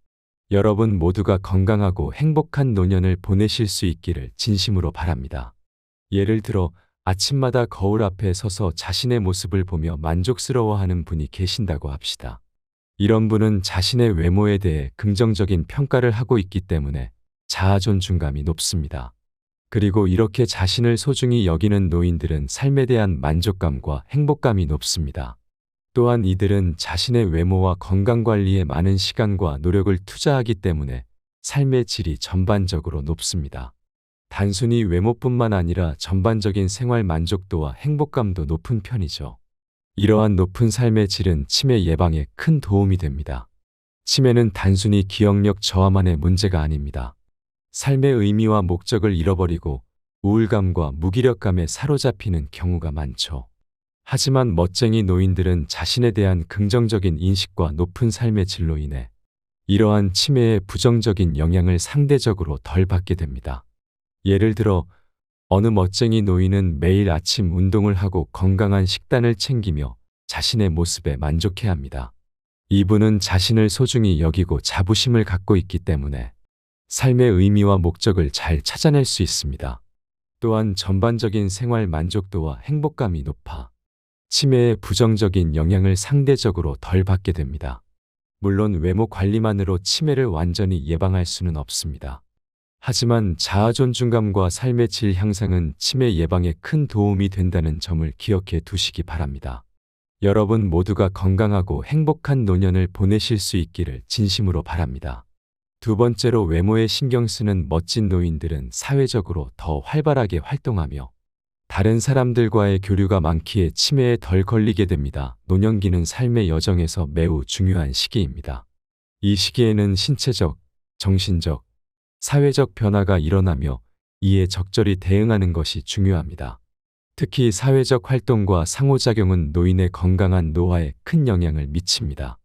A: 여러분 모두가 건강하고 행복한 노년을 보내실 수 있기를 진심으로 바랍니다. 예를 들어 아침마다 거울 앞에 서서 자신의 모습을 보며 만족스러워하는 분이 계신다고 합시다. 이런 분은 자신의 외모에 대해 긍정적인 평가를 하고 있기 때문에 자아 존중감이 높습니다. 그리고 이렇게 자신을 소중히 여기는 노인들은 삶에 대한 만족감과 행복감이 높습니다. 또한 이들은 자신의 외모와 건강관리에 많은 시간과 노력을 투자하기 때문에 삶의 질이 전반적으로 높습니다. 단순히 외모뿐만 아니라 전반적인 생활 만족도와 행복감도 높은 편이죠. 이러한 높은 삶의 질은 치매 예방에 큰 도움이 됩니다. 치매는 단순히 기억력 저하만의 문제가 아닙니다. 삶의 의미와 목적을 잃어버리고 우울감과 무기력감에 사로잡히는 경우가 많죠. 하지만 멋쟁이 노인들은 자신에 대한 긍정적인 인식과 높은 삶의 질로 인해 이러한 치매의 부정적인 영향을 상대적으로 덜 받게 됩니다. 예를 들어 어느 멋쟁이 노인은 매일 아침 운동을 하고 건강한 식단을 챙기며 자신의 모습에 만족해 합니다. 이분은 자신을 소중히 여기고 자부심을 갖고 있기 때문에 삶의 의미와 목적을 잘 찾아낼 수 있습니다. 또한 전반적인 생활 만족도와 행복감이 높아 치매의 부정적인 영향을 상대적으로 덜 받게 됩니다. 물론 외모 관리만으로 치매를 완전히 예방할 수는 없습니다. 하지만 자아 존중감과 삶의 질 향상은 치매 예방에 큰 도움이 된다는 점을 기억해 두시기 바랍니다. 여러분 모두가 건강하고 행복한 노년을 보내실 수 있기를 진심으로 바랍니다. 두 번째로 외모에 신경 쓰는 멋진 노인들은 사회적으로 더 활발하게 활동하며 다른 사람들과의 교류가 많기에 치매에 덜 걸리게 됩니다. 노년기는 삶의 여정에서 매우 중요한 시기입니다. 이 시기에는 신체적, 정신적, 사회적 변화가 일어나며 이에 적절히 대응하는 것이 중요합니다. 특히 사회적 활동과 상호작용은 노인의 건강한 노화에 큰 영향을 미칩니다.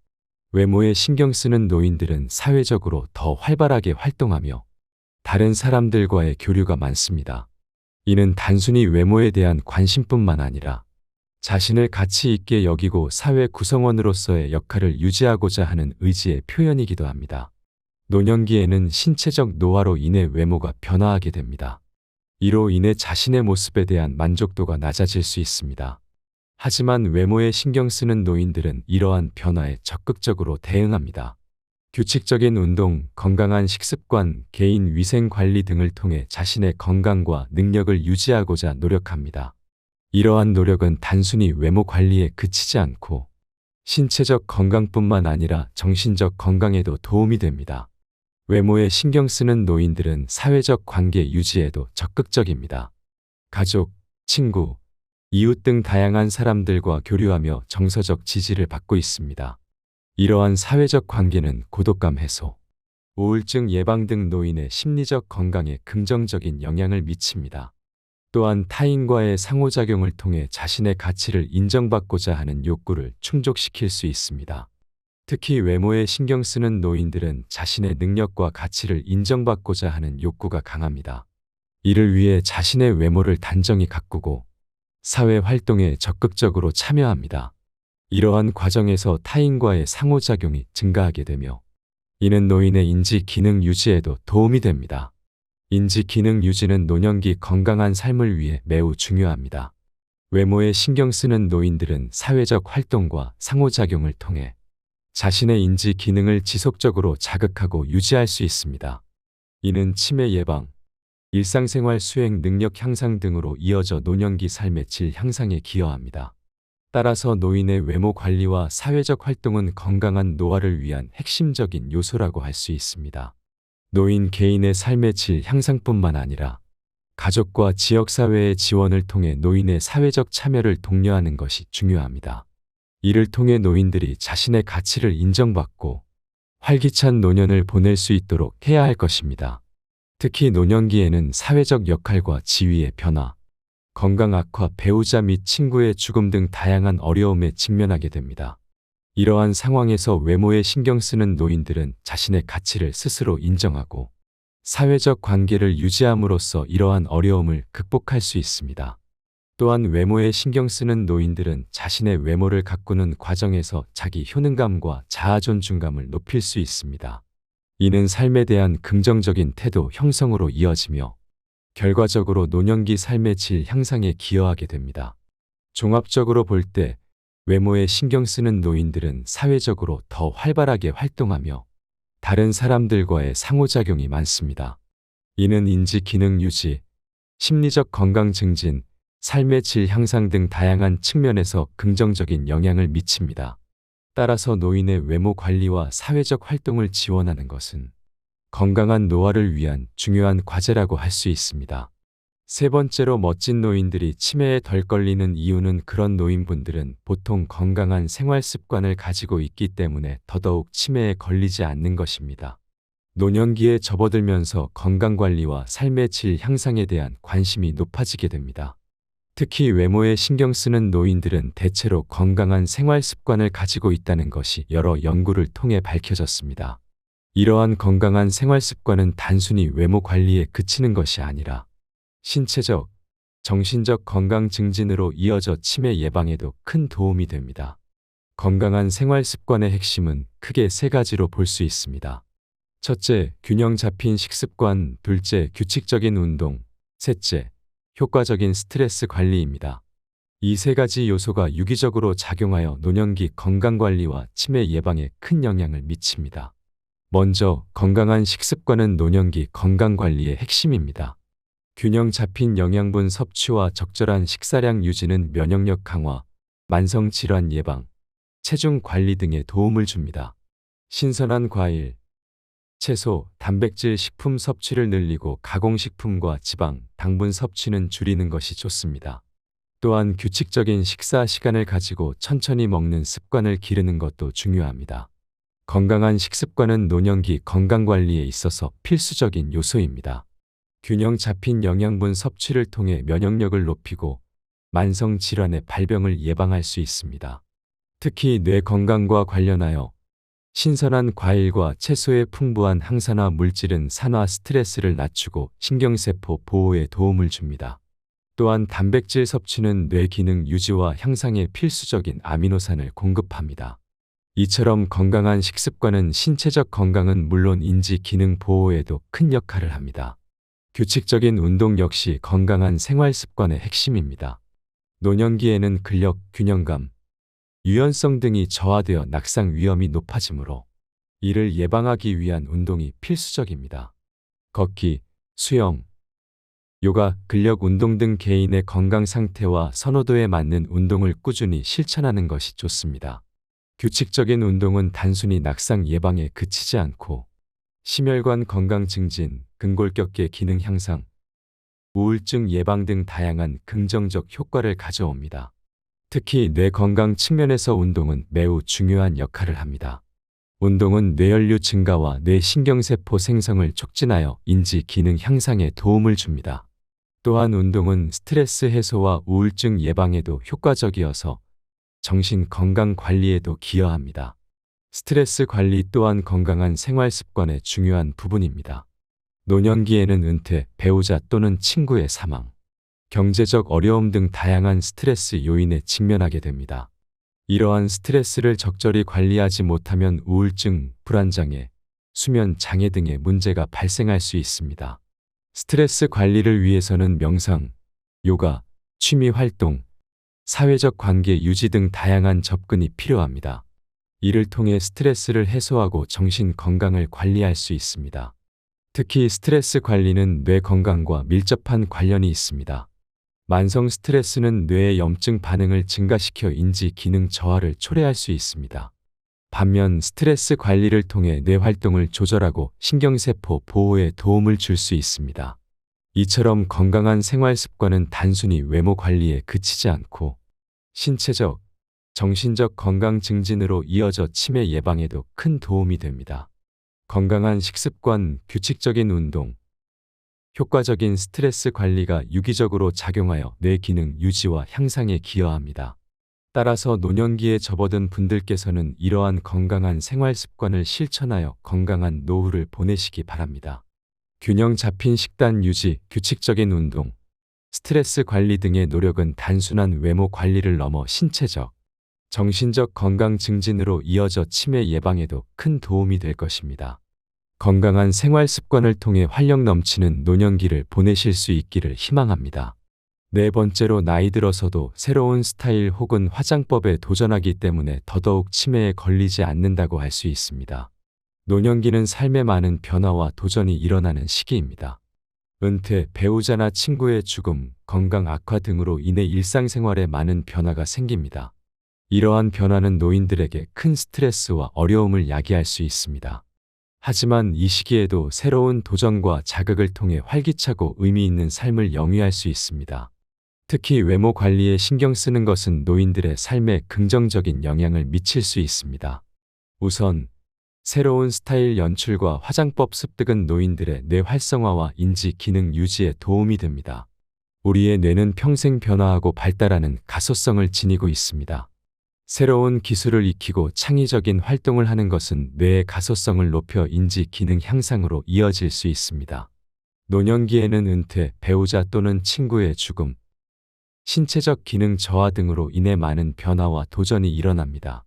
A: 외모에 신경 쓰는 노인들은 사회적으로 더 활발하게 활동하며 다른 사람들과의 교류가 많습니다. 이는 단순히 외모에 대한 관심뿐만 아니라 자신을 가치 있게 여기고 사회 구성원으로서의 역할을 유지하고자 하는 의지의 표현이기도 합니다. 노년기에는 신체적 노화로 인해 외모가 변화하게 됩니다. 이로 인해 자신의 모습에 대한 만족도가 낮아질 수 있습니다. 하지만 외모에 신경 쓰는 노인들은 이러한 변화에 적극적으로 대응합니다. 규칙적인 운동, 건강한 식습관, 개인 위생 관리 등을 통해 자신의 건강과 능력을 유지하고자 노력합니다. 이러한 노력은 단순히 외모 관리에 그치지 않고 신체적 건강뿐만 아니라 정신적 건강에도 도움이 됩니다. 외모에 신경 쓰는 노인들은 사회적 관계 유지에도 적극적입니다. 가족, 친구, 이웃 등 다양한 사람들과 교류하며 정서적 지지를 받고 있습니다. 이러한 사회적 관계는 고독감 해소, 우울증 예방 등 노인의 심리적 건강에 긍정적인 영향을 미칩니다. 또한 타인과의 상호작용을 통해 자신의 가치를 인정받고자 하는 욕구를 충족시킬 수 있습니다. 특히 외모에 신경 쓰는 노인들은 자신의 능력과 가치를 인정받고자 하는 욕구가 강합니다. 이를 위해 자신의 외모를 단정히 가꾸고 사회 활동에 적극적으로 참여합니다. 이러한 과정에서 타인과의 상호작용이 증가하게 되며 이는 노인의 인지 기능 유지에도 도움이 됩니다. 인지 기능 유지는 노년기 건강한 삶을 위해 매우 중요합니다. 외모에 신경 쓰는 노인들은 사회적 활동과 상호작용을 통해 자신의 인지 기능을 지속적으로 자극하고 유지할 수 있습니다. 이는 치매 예방, 일상생활 수행 능력 향상 등으로 이어져 노년기 삶의 질 향상에 기여합니다. 따라서 노인의 외모 관리와 사회적 활동은 건강한 노화를 위한 핵심적인 요소라고 할 수 있습니다. 노인 개인의 삶의 질 향상뿐만 아니라 가족과 지역사회의 지원을 통해 노인의 사회적 참여를 독려하는 것이 중요합니다. 이를 통해 노인들이 자신의 가치를 인정받고 활기찬 노년을 보낼 수 있도록 해야 할 것입니다. 특히 노년기에는 사회적 역할과 지위의 변화, 건강 악화, 배우자 및 친구의 죽음 등 다양한 어려움에 직면하게 됩니다. 이러한 상황에서 외모에 신경 쓰는 노인들은 자신의 가치를 스스로 인정하고 사회적 관계를 유지함으로써 이러한 어려움을 극복할 수 있습니다. 또한 외모에 신경 쓰는 노인들은 자신의 외모를 가꾸는 과정에서 자기 효능감과 자아 존중감을 높일 수 있습니다. 이는 삶에 대한 긍정적인 태도 형성으로 이어지며 결과적으로 노년기 삶의 질 향상에 기여하게 됩니다. 종합적으로 볼 때 외모에 신경 쓰는 노인들은 사회적으로 더 활발하게 활동하며 다른 사람들과의 상호작용이 많습니다. 이는 인지 기능 유지, 심리적 건강 증진, 삶의 질 향상 등 다양한 측면에서 긍정적인 영향을 미칩니다. 따라서 노인의 외모 관리와 사회적 활동을 지원하는 것은 건강한 노화를 위한 중요한 과제라고 할 수 있습니다. 세 번째로 멋진 노인들이 치매에 덜 걸리는 이유는 그런 노인분들은 보통 건강한 생활 습관을 가지고 있기 때문에 더더욱 치매에 걸리지 않는 것입니다. 노년기에 접어들면서 건강관리와 삶의 질 향상에 대한 관심이 높아지게 됩니다. 특히 외모에 신경 쓰는 노인들은 대체로 건강한 생활 습관을 가지고 있다는 것이 여러 연구를 통해 밝혀졌습니다. 이러한 건강한 생활 습관은 단순히 외모 관리에 그치는 것이 아니라 신체적, 정신적 건강 증진으로 이어져 치매 예방에도 큰 도움이 됩니다. 건강한 생활 습관의 핵심은 크게 세 가지로 볼 수 있습니다. 첫째, 균형 잡힌 식습관, 둘째, 규칙적인 운동, 셋째, 효과적인 스트레스 관리입니다. 이 세 가지 요소가 유기적으로 작용하여 노년기 건강관리와 치매 예방에 큰 영향을 미칩니다. 먼저 건강한 식습관은 노년기 건강관리의 핵심입니다. 균형 잡힌 영양분 섭취와 적절한 식사량 유지는 면역력 강화, 만성질환 예방, 체중 관리 등에 도움을 줍니다. 신선한 과일, 채소, 단백질 식품 섭취를 늘리고 가공식품과 지방, 당분 섭취는 줄이는 것이 좋습니다. 또한 규칙적인 식사 시간을 가지고 천천히 먹는 습관을 기르는 것도 중요합니다. 건강한 식습관은 노년기 건강관리에 있어서 필수적인 요소입니다. 균형 잡힌 영양분 섭취를 통해 면역력을 높이고 만성질환의 발병을 예방할 수 있습니다. 특히 뇌 건강과 관련하여 신선한 과일과 채소의 풍부한 항산화 물질은 산화 스트레스를 낮추고 신경세포 보호에 도움을 줍니다. 또한 단백질 섭취는 뇌 기능 유지와 향상에 필수적인 아미노산을 공급합니다. 이처럼 건강한 식습관은 신체적 건강은 물론 인지 기능 보호에도 큰 역할을 합니다. 규칙적인 운동 역시 건강한 생활 습관의 핵심입니다. 노년기에는 근력, 균형감, 유연성 등이 저하되어 낙상 위험이 높아지므로 이를 예방하기 위한 운동이 필수적입니다. 걷기, 수영, 요가, 근력 운동 등 개인의 건강 상태와 선호도에 맞는 운동을 꾸준히 실천하는 것이 좋습니다. 규칙적인 운동은 단순히 낙상 예방에 그치지 않고 심혈관 건강 증진, 근골격계 기능 향상, 우울증 예방 등 다양한 긍정적 효과를 가져옵니다. 특히 뇌 건강 측면에서 운동은 매우 중요한 역할을 합니다. 운동은 뇌연류 증가와 뇌 신경세포 생성을 촉진하여 인지 기능 향상에 도움을 줍니다. 또한 운동은 스트레스 해소와 우울증 예방에도 효과적이어서 정신 건강 관리에도 기여합니다. 스트레스 관리 또한 건강한 생활 습관의 중요한 부분입니다. 노년기에는 은퇴, 배우자 또는 친구의 사망, 경제적 어려움 등 다양한 스트레스 요인에 직면하게 됩니다. 이러한 스트레스를 적절히 관리하지 못하면 우울증, 불안장애, 수면 장애 등의 문제가 발생할 수 있습니다. 스트레스 관리를 위해서는 명상, 요가, 취미 활동, 사회적 관계 유지 등 다양한 접근이 필요합니다. 이를 통해 스트레스를 해소하고 정신 건강을 관리할 수 있습니다. 특히 스트레스 관리는 뇌 건강과 밀접한 관련이 있습니다. 만성 스트레스는 뇌의 염증 반응을 증가시켜 인지 기능 저하를 초래할 수 있습니다. 반면 스트레스 관리를 통해 뇌 활동을 조절하고 신경세포 보호에 도움을 줄 수 있습니다. 이처럼 건강한 생활 습관은 단순히 외모 관리에 그치지 않고 신체적, 정신적 건강 증진으로 이어져 치매 예방에도 큰 도움이 됩니다. 건강한 식습관, 규칙적인 운동, 효과적인 스트레스 관리가 유기적으로 작용하여 뇌 기능 유지와 향상에 기여합니다. 따라서 노년기에 접어든 분들께서는 이러한 건강한 생활 습관을 실천하여 건강한 노후를 보내시기 바랍니다. 균형 잡힌 식단 유지, 규칙적인 운동, 스트레스 관리 등의 노력은 단순한 외모 관리를 넘어 신체적, 정신적 건강 증진으로 이어져 치매 예방에도 큰 도움이 될 것입니다. 건강한 생활 습관을 통해 활력 넘치는 노년기를 보내실 수 있기를 희망합니다. 네 번째로, 나이 들어서도 새로운 스타일 혹은 화장법에 도전하기 때문에 더더욱 치매에 걸리지 않는다고 할 수 있습니다. 노년기는 삶의 많은 변화와 도전이 일어나는 시기입니다. 은퇴, 배우자나 친구의 죽음, 건강 악화 등으로 인해 일상생활에 많은 변화가 생깁니다. 이러한 변화는 노인들에게 큰 스트레스와 어려움을 야기할 수 있습니다. 하지만 이 시기에도 새로운 도전과 자극을 통해 활기차고 의미 있는 삶을 영위할 수 있습니다. 특히 외모 관리에 신경 쓰는 것은 노인들의 삶에 긍정적인 영향을 미칠 수 있습니다. 우선 새로운 스타일 연출과 화장법 습득은 노인들의 뇌 활성화와 인지 기능 유지에 도움이 됩니다. 우리의 뇌는 평생 변화하고 발달하는 가소성을 지니고 있습니다. 새로운 기술을 익히고 창의적인 활동을 하는 것은 뇌의 가소성을 높여 인지 기능 향상으로 이어질 수 있습니다. 노년기에는 은퇴, 배우자 또는 친구의 죽음, 신체적 기능 저하 등으로 인해 많은 변화와 도전이 일어납니다.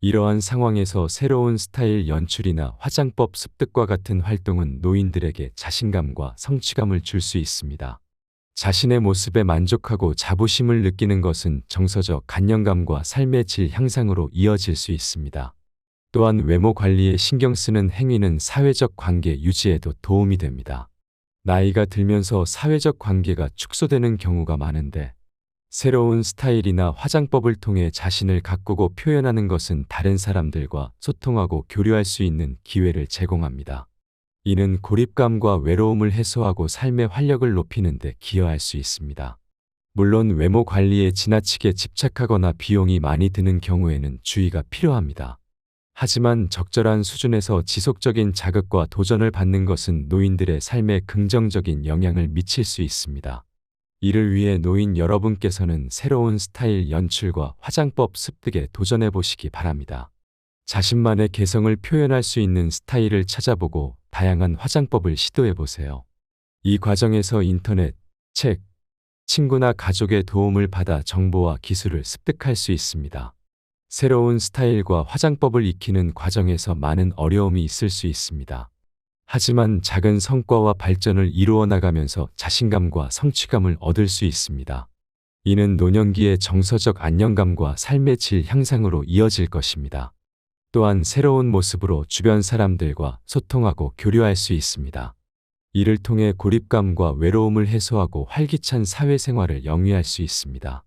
A: 이러한 상황에서 새로운 스타일 연출이나 화장법 습득과 같은 활동은 노인들에게 자신감과 성취감을 줄 수 있습니다. 자신의 모습에 만족하고 자부심을 느끼는 것은 정서적 안정감과 삶의 질 향상으로 이어질 수 있습니다. 또한 외모 관리에 신경 쓰는 행위는 사회적 관계 유지에도 도움이 됩니다. 나이가 들면서 사회적 관계가 축소되는 경우가 많은데, 새로운 스타일이나 화장법을 통해 자신을 가꾸고 표현하는 것은 다른 사람들과 소통하고 교류할 수 있는 기회를 제공합니다. 이는 고립감과 외로움을 해소하고 삶의 활력을 높이는 데 기여할 수 있습니다. 물론 외모 관리에 지나치게 집착하거나 비용이 많이 드는 경우에는 주의가 필요합니다. 하지만 적절한 수준에서 지속적인 자극과 도전을 받는 것은 노인들의 삶에 긍정적인 영향을 미칠 수 있습니다. 이를 위해 노인 여러분께서는 새로운 스타일 연출과 화장법 습득에 도전해 보시기 바랍니다. 자신만의 개성을 표현할 수 있는 스타일을 찾아보고 다양한 화장법을 시도해 보세요. 이 과정에서 인터넷, 책, 친구나 가족의 도움을 받아 정보와 기술을 습득할 수 있습니다. 새로운 스타일과 화장법을 익히는 과정에서 많은 어려움이 있을 수 있습니다. 하지만 작은 성과와 발전을 이루어 나가면서 자신감과 성취감을 얻을 수 있습니다. 이는 노년기의 정서적 안정감과 삶의 질 향상으로 이어질 것입니다. 또한 새로운 모습으로 주변 사람들과 소통하고 교류할 수 있습니다. 이를 통해 고립감과 외로움을 해소하고 활기찬 사회생활을 영위할 수 있습니다.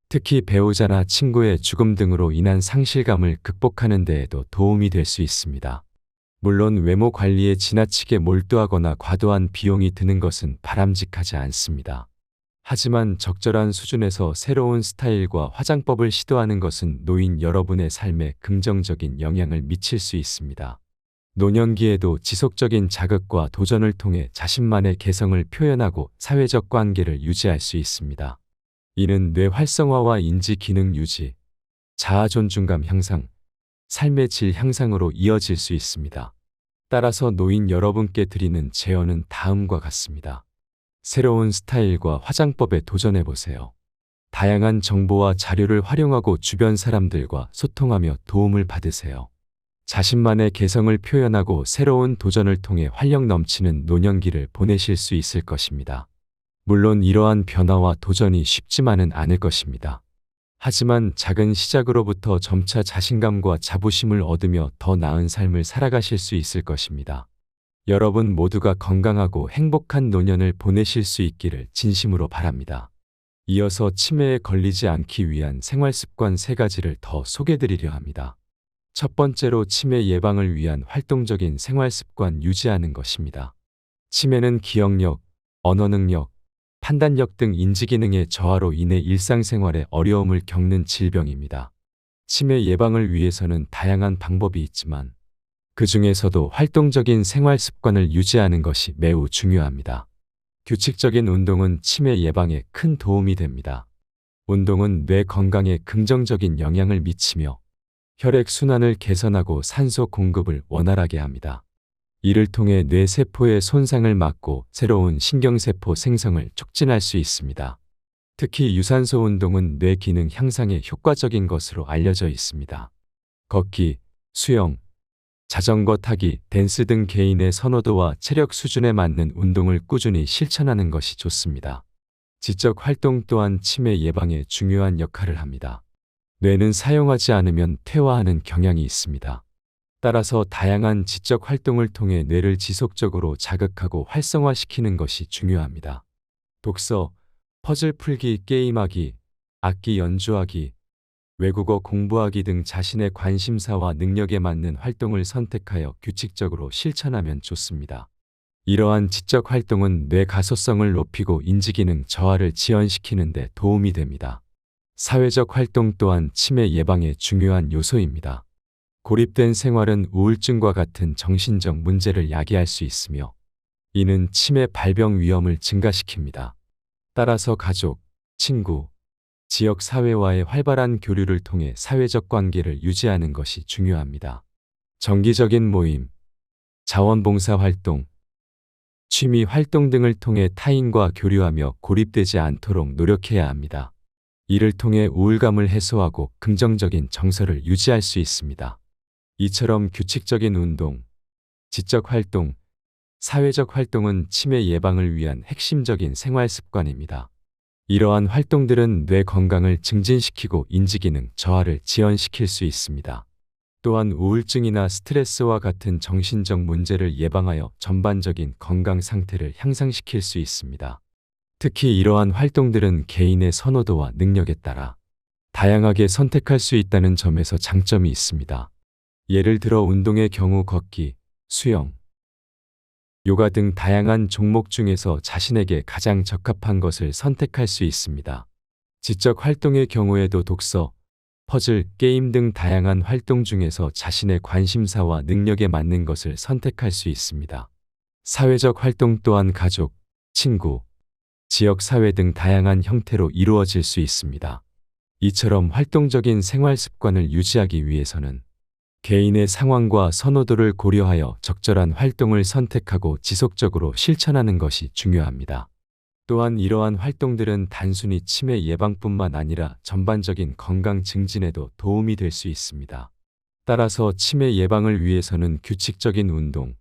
A: 특히 배우자나 친구의 죽음 등으로 인한 상실감을 극복하는 데에도 도움이 될 수 있습니다. 물론 외모 관리에 지나치게 몰두하거나 과도한 비용이 드는 것은 바람직하지 않습니다. 하지만 적절한 수준에서 새로운 스타일과 화장법을 시도하는 것은 노인 여러분의 삶에 긍정적인 영향을 미칠 수 있습니다. 노년기에도 지속적인 자극과 도전을 통해 자신만의 개성을 표현하고 사회적 관계를 유지할 수 있습니다. 이는 뇌 활성화와 인지 기능 유지, 자아 존중감 향상, 삶의 질 향상으로 이어질 수 있습니다. 따라서 노인 여러분께 드리는 제언은 다음과 같습니다. 새로운 스타일과 화장법에 도전해 보세요. 다양한 정보와 자료를 활용하고 주변 사람들과 소통하며 도움을 받으세요. 자신만의 개성을 표현하고 새로운 도전을 통해 활력 넘치는 노년기를 보내실 수 있을 것입니다. 물론 이러한 변화와 도전이 쉽지만은 않을 것입니다. 하지만 작은 시작으로부터 점차 자신감과 자부심을 얻으며 더 나은 삶을 살아가실 수 있을 것입니다. 여러분 모두가 건강하고 행복한 노년을 보내실 수 있기를 진심으로 바랍니다. 이어서 치매에 걸리지 않기 위한 생활습관 3가지를 더 소개드리려 합니다. 첫 번째로 치매 예방을 위한 활동적인 생활습관 유지하는 것입니다. 치매는 기억력, 언어 능력, 판단력 등 인지기능의 저하로 인해 일상생활에 어려움을 겪는 질병입니다. 치매 예방을 위해서는 다양한 방법이 있지만 그 중에서도 활동적인 생활 습관을 유지하는 것이 매우 중요합니다. 규칙적인 운동은 치매 예방에 큰 도움이 됩니다. 운동은 뇌 건강에 긍정적인 영향을 미치며 혈액 순환을 개선하고 산소 공급을 원활하게 합니다. 이를 통해 뇌 세포의 손상을 막고 새로운 신경세포 생성을 촉진할 수 있습니다. 특히 유산소 운동은 뇌 기능 향상에 효과적인 것으로 알려져 있습니다. 걷기, 수영, 자전거 타기, 댄스 등 개인의 선호도와 체력 수준에 맞는 운동을 꾸준히 실천하는 것이 좋습니다. 지적 활동 또한 치매 예방에 중요한 역할을 합니다. 뇌는 사용하지 않으면 퇴화하는 경향이 있습니다. 따라서 다양한 지적 활동을 통해 뇌를 지속적으로 자극하고 활성화시키는 것이 중요합니다. 독서, 퍼즐 풀기, 게임하기, 악기 연주하기, 외국어 공부하기 등 자신의 관심사와 능력에 맞는 활동을 선택하여 규칙적으로 실천하면 좋습니다. 이러한 지적 활동은 뇌 가소성을 높이고 인지기능 저하를 지연시키는 데 도움이 됩니다. 사회적 활동 또한 치매 예방에 중요한 요소입니다. 고립된 생활은 우울증과 같은 정신적 문제를 야기할 수 있으며 이는 치매 발병 위험을 증가시킵니다. 따라서 가족, 친구, 지역 사회와의 활발한 교류를 통해 사회적 관계를 유지하는 것이 중요합니다. 정기적인 모임, 자원봉사 활동, 취미 활동 등을 통해 타인과 교류하며 고립되지 않도록 노력해야 합니다. 이를 통해 우울감을 해소하고 긍정적인 정서를 유지할 수 있습니다. 이처럼 규칙적인 운동, 지적 활동, 사회적 활동은 치매 예방을 위한 핵심적인 생활 습관입니다. 이러한 활동들은 뇌 건강을 증진시키고 인지기능 저하를 지연시킬 수 있습니다. 또한 우울증이나 스트레스와 같은 정신적 문제를 예방하여 전반적인 건강 상태를 향상시킬 수 있습니다. 특히 이러한 활동들은 개인의 선호도와 능력에 따라 다양하게 선택할 수 있다는 점에서 장점이 있습니다. 예를 들어 운동의 경우 걷기, 수영, 요가 등 다양한 종목 중에서 자신에게 가장 적합한 것을 선택할 수 있습니다. 지적 활동의 경우에도 독서, 퍼즐, 게임 등 다양한 활동 중에서 자신의 관심사와 능력에 맞는 것을 선택할 수 있습니다. 사회적 활동 또한 가족, 친구, 지역 사회 등 다양한 형태로 이루어질 수 있습니다. 이처럼 활동적인 생활 습관을 유지하기 위해서는 개인의 상황과 선호도를 고려하여 적절한 활동을 선택하고 지속적으로 실천하는 것이 중요합니다. 또한 이러한 활동들은 단순히 치매 예방뿐만 아니라 전반적인 건강 증진에도 도움이 될 수 있습니다. 따라서 치매 예방을 위해서는 규칙적인 운동,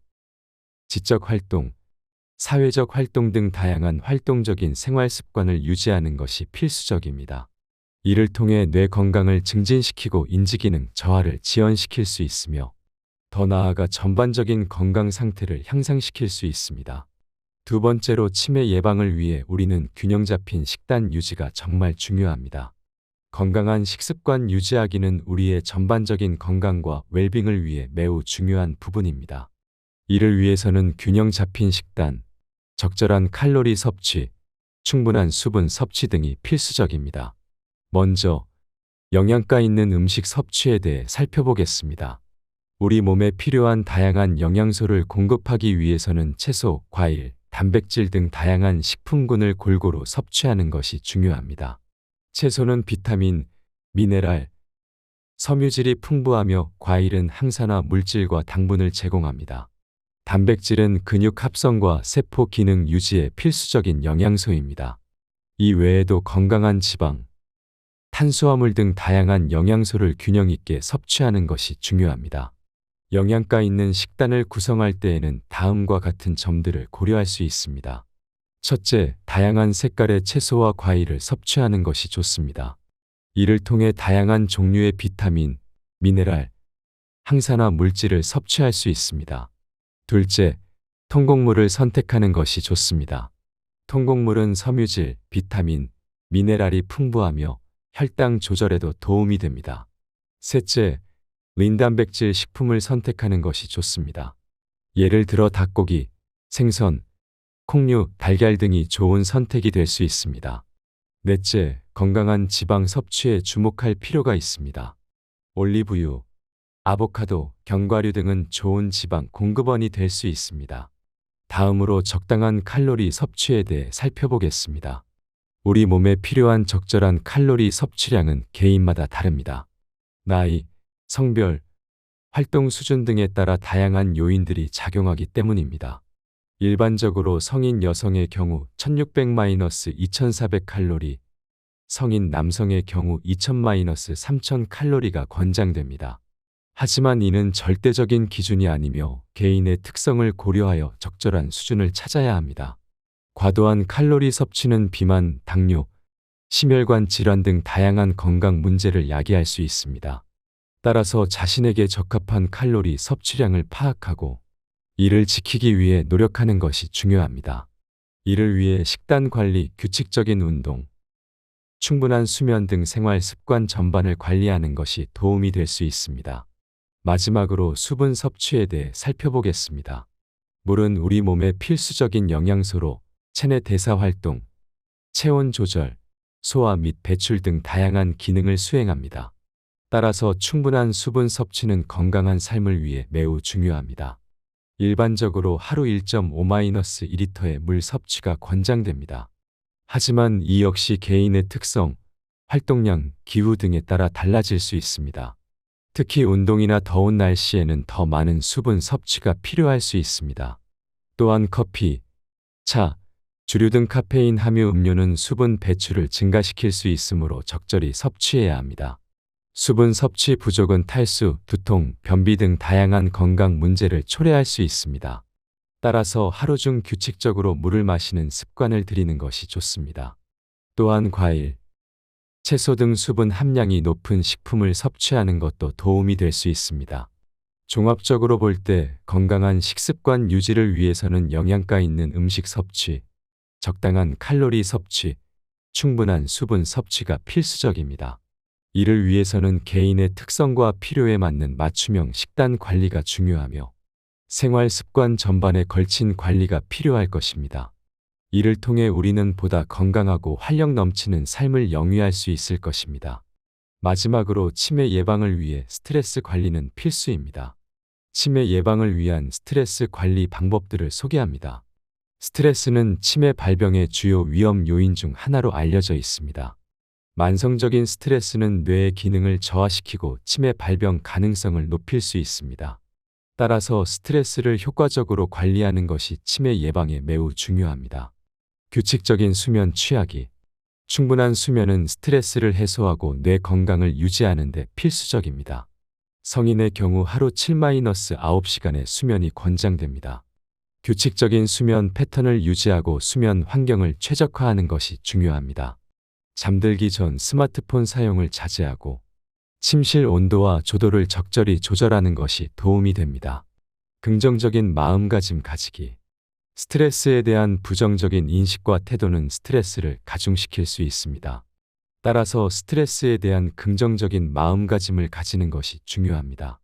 A: 지적 활동, 사회적 활동 등 다양한 활동적인 생활 습관을 유지하는 것이 필수적입니다. 이를 통해 뇌 건강을 증진시키고 인지기능 저하를 지연시킬 수 있으며 더 나아가 전반적인 건강 상태를 향상시킬 수 있습니다. 두 번째로 치매 예방을 위해 우리는 균형 잡힌 식단 유지가 정말 중요합니다. 건강한 식습관 유지하기는 우리의 전반적인 건강과 웰빙을 위해 매우 중요한 부분입니다. 이를 위해서는 균형 잡힌 식단, 적절한 칼로리 섭취, 충분한 수분 섭취 등이 필수적입니다. 먼저 영양가 있는 음식 섭취에 대해 살펴보겠습니다. 우리 몸에 필요한 다양한 영양소를 공급하기 위해서는 채소, 과일, 단백질 등 다양한 식품군을 골고루 섭취하는 것이 중요합니다. 채소는 비타민, 미네랄, 섬유질이 풍부하며 과일은 항산화 물질과 당분을 제공합니다. 단백질은 근육 합성과 세포 기능 유지에 필수적인 영양소입니다. 이 외에도 건강한 지방, 탄수화물 등 다양한 영양소를 균형 있게 섭취하는 것이 중요합니다. 영양가 있는 식단을 구성할 때에는 다음과 같은 점들을 고려할 수 있습니다. 첫째, 다양한 색깔의 채소와 과일을 섭취하는 것이 좋습니다. 이를 통해 다양한 종류의 비타민, 미네랄, 항산화 물질을 섭취할 수 있습니다. 둘째, 통곡물을 선택하는 것이 좋습니다. 통곡물은 섬유질, 비타민, 미네랄이 풍부하며 혈당 조절에도 도움이 됩니다. 셋째, 린단백질 식품을 선택하는 것이 좋습니다. 예를 들어 닭고기, 생선, 콩류, 달걀 등이 좋은 선택이 될 수 있습니다. 넷째, 건강한 지방 섭취에 주목할 필요가 있습니다. 올리브유, 아보카도, 견과류 등은 좋은 지방 공급원이 될 수 있습니다. 다음으로 적당한 칼로리 섭취에 대해 살펴보겠습니다. 우리 몸에 필요한 적절한 칼로리 섭취량은 개인마다 다릅니다. 나이, 성별, 활동 수준 등에 따라 다양한 요인들이 작용하기 때문입니다. 일반적으로 성인 여성의 경우 1600-2400칼로리, 성인 남성의 경우 2000-3000칼로리가 권장됩니다. 하지만 이는 절대적인 기준이 아니며 개인의 특성을 고려하여 적절한 수준을 찾아야 합니다. 과도한 칼로리 섭취는 비만, 당뇨, 심혈관 질환 등 다양한 건강 문제를 야기할 수 있습니다. 따라서 자신에게 적합한 칼로리 섭취량을 파악하고 이를 지키기 위해 노력하는 것이 중요합니다. 이를 위해 식단 관리, 규칙적인 운동, 충분한 수면 등 생활 습관 전반을 관리하는 것이 도움이 될 수 있습니다. 마지막으로 수분 섭취에 대해 살펴보겠습니다. 물은 우리 몸의 필수적인 영양소로 체내 대사 활동, 체온 조절, 소화 및 배출 등 다양한 기능을 수행합니다. 따라서 충분한 수분 섭취는 건강한 삶을 위해 매우 중요합니다. 일반적으로 하루 1.5-1리터의 물 섭취가 권장됩니다. 하지만 이 역시 개인의 특성, 활동량, 기후 등에 따라 달라질 수 있습니다. 특히 운동이나 더운 날씨에는 더 많은 수분 섭취가 필요할 수 있습니다. 또한 커피, 차, 주류 등 카페인 함유 음료는 수분 배출을 증가시킬 수 있으므로 적절히 섭취해야 합니다. 수분 섭취 부족은 탈수, 두통, 변비 등 다양한 건강 문제를 초래할 수 있습니다. 따라서 하루 중 규칙적으로 물을 마시는 습관을 들이는 것이 좋습니다. 또한 과일, 채소 등 수분 함량이 높은 식품을 섭취하는 것도 도움이 될 수 있습니다. 종합적으로 볼 때 건강한 식습관 유지를 위해서는 영양가 있는 음식 섭취, 적당한 칼로리 섭취, 충분한 수분 섭취가 필수적입니다. 이를 위해서는 개인의 특성과 필요에 맞는 맞춤형 식단 관리가 중요하며 생활 습관 전반에 걸친 관리가 필요할 것입니다. 이를 통해 우리는 보다 건강하고 활력 넘치는 삶을 영위할 수 있을 것입니다. 마지막으로 치매 예방을 위해 스트레스 관리는 필수입니다. 치매 예방을 위한 스트레스 관리 방법들을 소개합니다. 스트레스는 치매 발병의 주요 위험 요인 중 하나로 알려져 있습니다. 만성적인 스트레스는 뇌의 기능을 저하시키고 치매 발병 가능성을 높일 수 있습니다. 따라서 스트레스를 효과적으로 관리하는 것이 치매 예방에 매우 중요합니다. 규칙적인 수면 취하기. 충분한 수면은 스트레스를 해소하고 뇌 건강을 유지하는 데 필수적입니다. 성인의 경우 하루 7-9시간의 수면이 권장됩니다. 규칙적인 수면 패턴을 유지하고 수면 환경을 최적화하는 것이 중요합니다. 잠들기 전 스마트폰 사용을 자제하고 침실 온도와 조도를 적절히 조절하는 것이 도움이 됩니다. 긍정적인 마음가짐 가지기. 스트레스에 대한 부정적인 인식과 태도는 스트레스를 가중시킬 수 있습니다. 따라서 스트레스에 대한 긍정적인 마음가짐을 가지는 것이 중요합니다.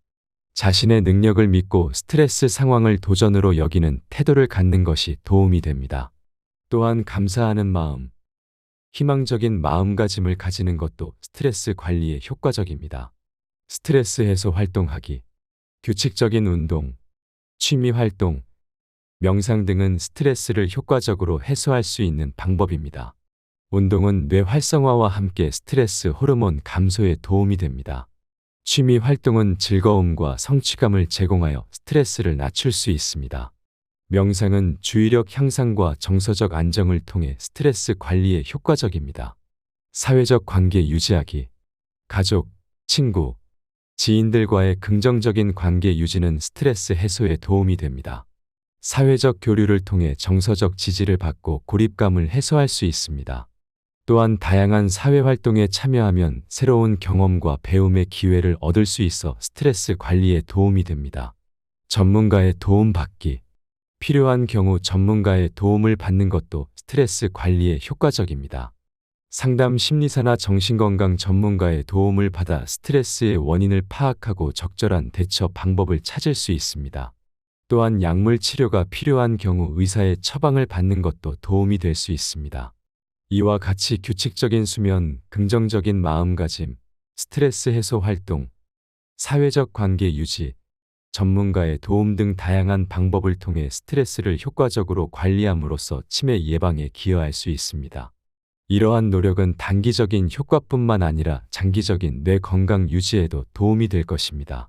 A: 자신의 능력을 믿고 스트레스 상황을 도전으로 여기는 태도를 갖는 것이 도움이 됩니다. 또한 감사하는 마음, 희망적인 마음가짐을 가지는 것도 스트레스 관리에 효과적입니다. 스트레스 해소 활동하기, 규칙적인 운동, 취미 활동, 명상 등은 스트레스를 효과적으로 해소할 수 있는 방법입니다. 운동은 뇌 활성화와 함께 스트레스 호르몬 감소에 도움이 됩니다. 취미 활동은 즐거움과 성취감을 제공하여 스트레스를 낮출 수 있습니다. 명상은 주의력 향상과 정서적 안정을 통해 스트레스 관리에 효과적입니다. 사회적 관계 유지하기. 가족, 친구, 지인들과의 긍정적인 관계 유지는 스트레스 해소에 도움이 됩니다. 사회적 교류를 통해 정서적 지지를 받고 고립감을 해소할 수 있습니다. 또한 다양한 사회활동에 참여하면 새로운 경험과 배움의 기회를 얻을 수 있어 스트레스 관리에 도움이 됩니다. 전문가의 도움 받기. 필요한 경우 전문가의 도움을 받는 것도 스트레스 관리에 효과적입니다. 상담 심리사나 정신건강 전문가의 도움을 받아 스트레스의 원인을 파악하고 적절한 대처 방법을 찾을 수 있습니다. 또한 약물 치료가 필요한 경우 의사의 처방을 받는 것도 도움이 될 수 있습니다. 이와 같이 규칙적인 수면, 긍정적인 마음가짐, 스트레스 해소 활동, 사회적 관계 유지, 전문가의 도움 등 다양한 방법을 통해 스트레스를 효과적으로 관리함으로써 치매 예방에 기여할 수 있습니다. 이러한 노력은 단기적인 효과뿐만 아니라 장기적인 뇌 건강 유지에도 도움이 될 것입니다.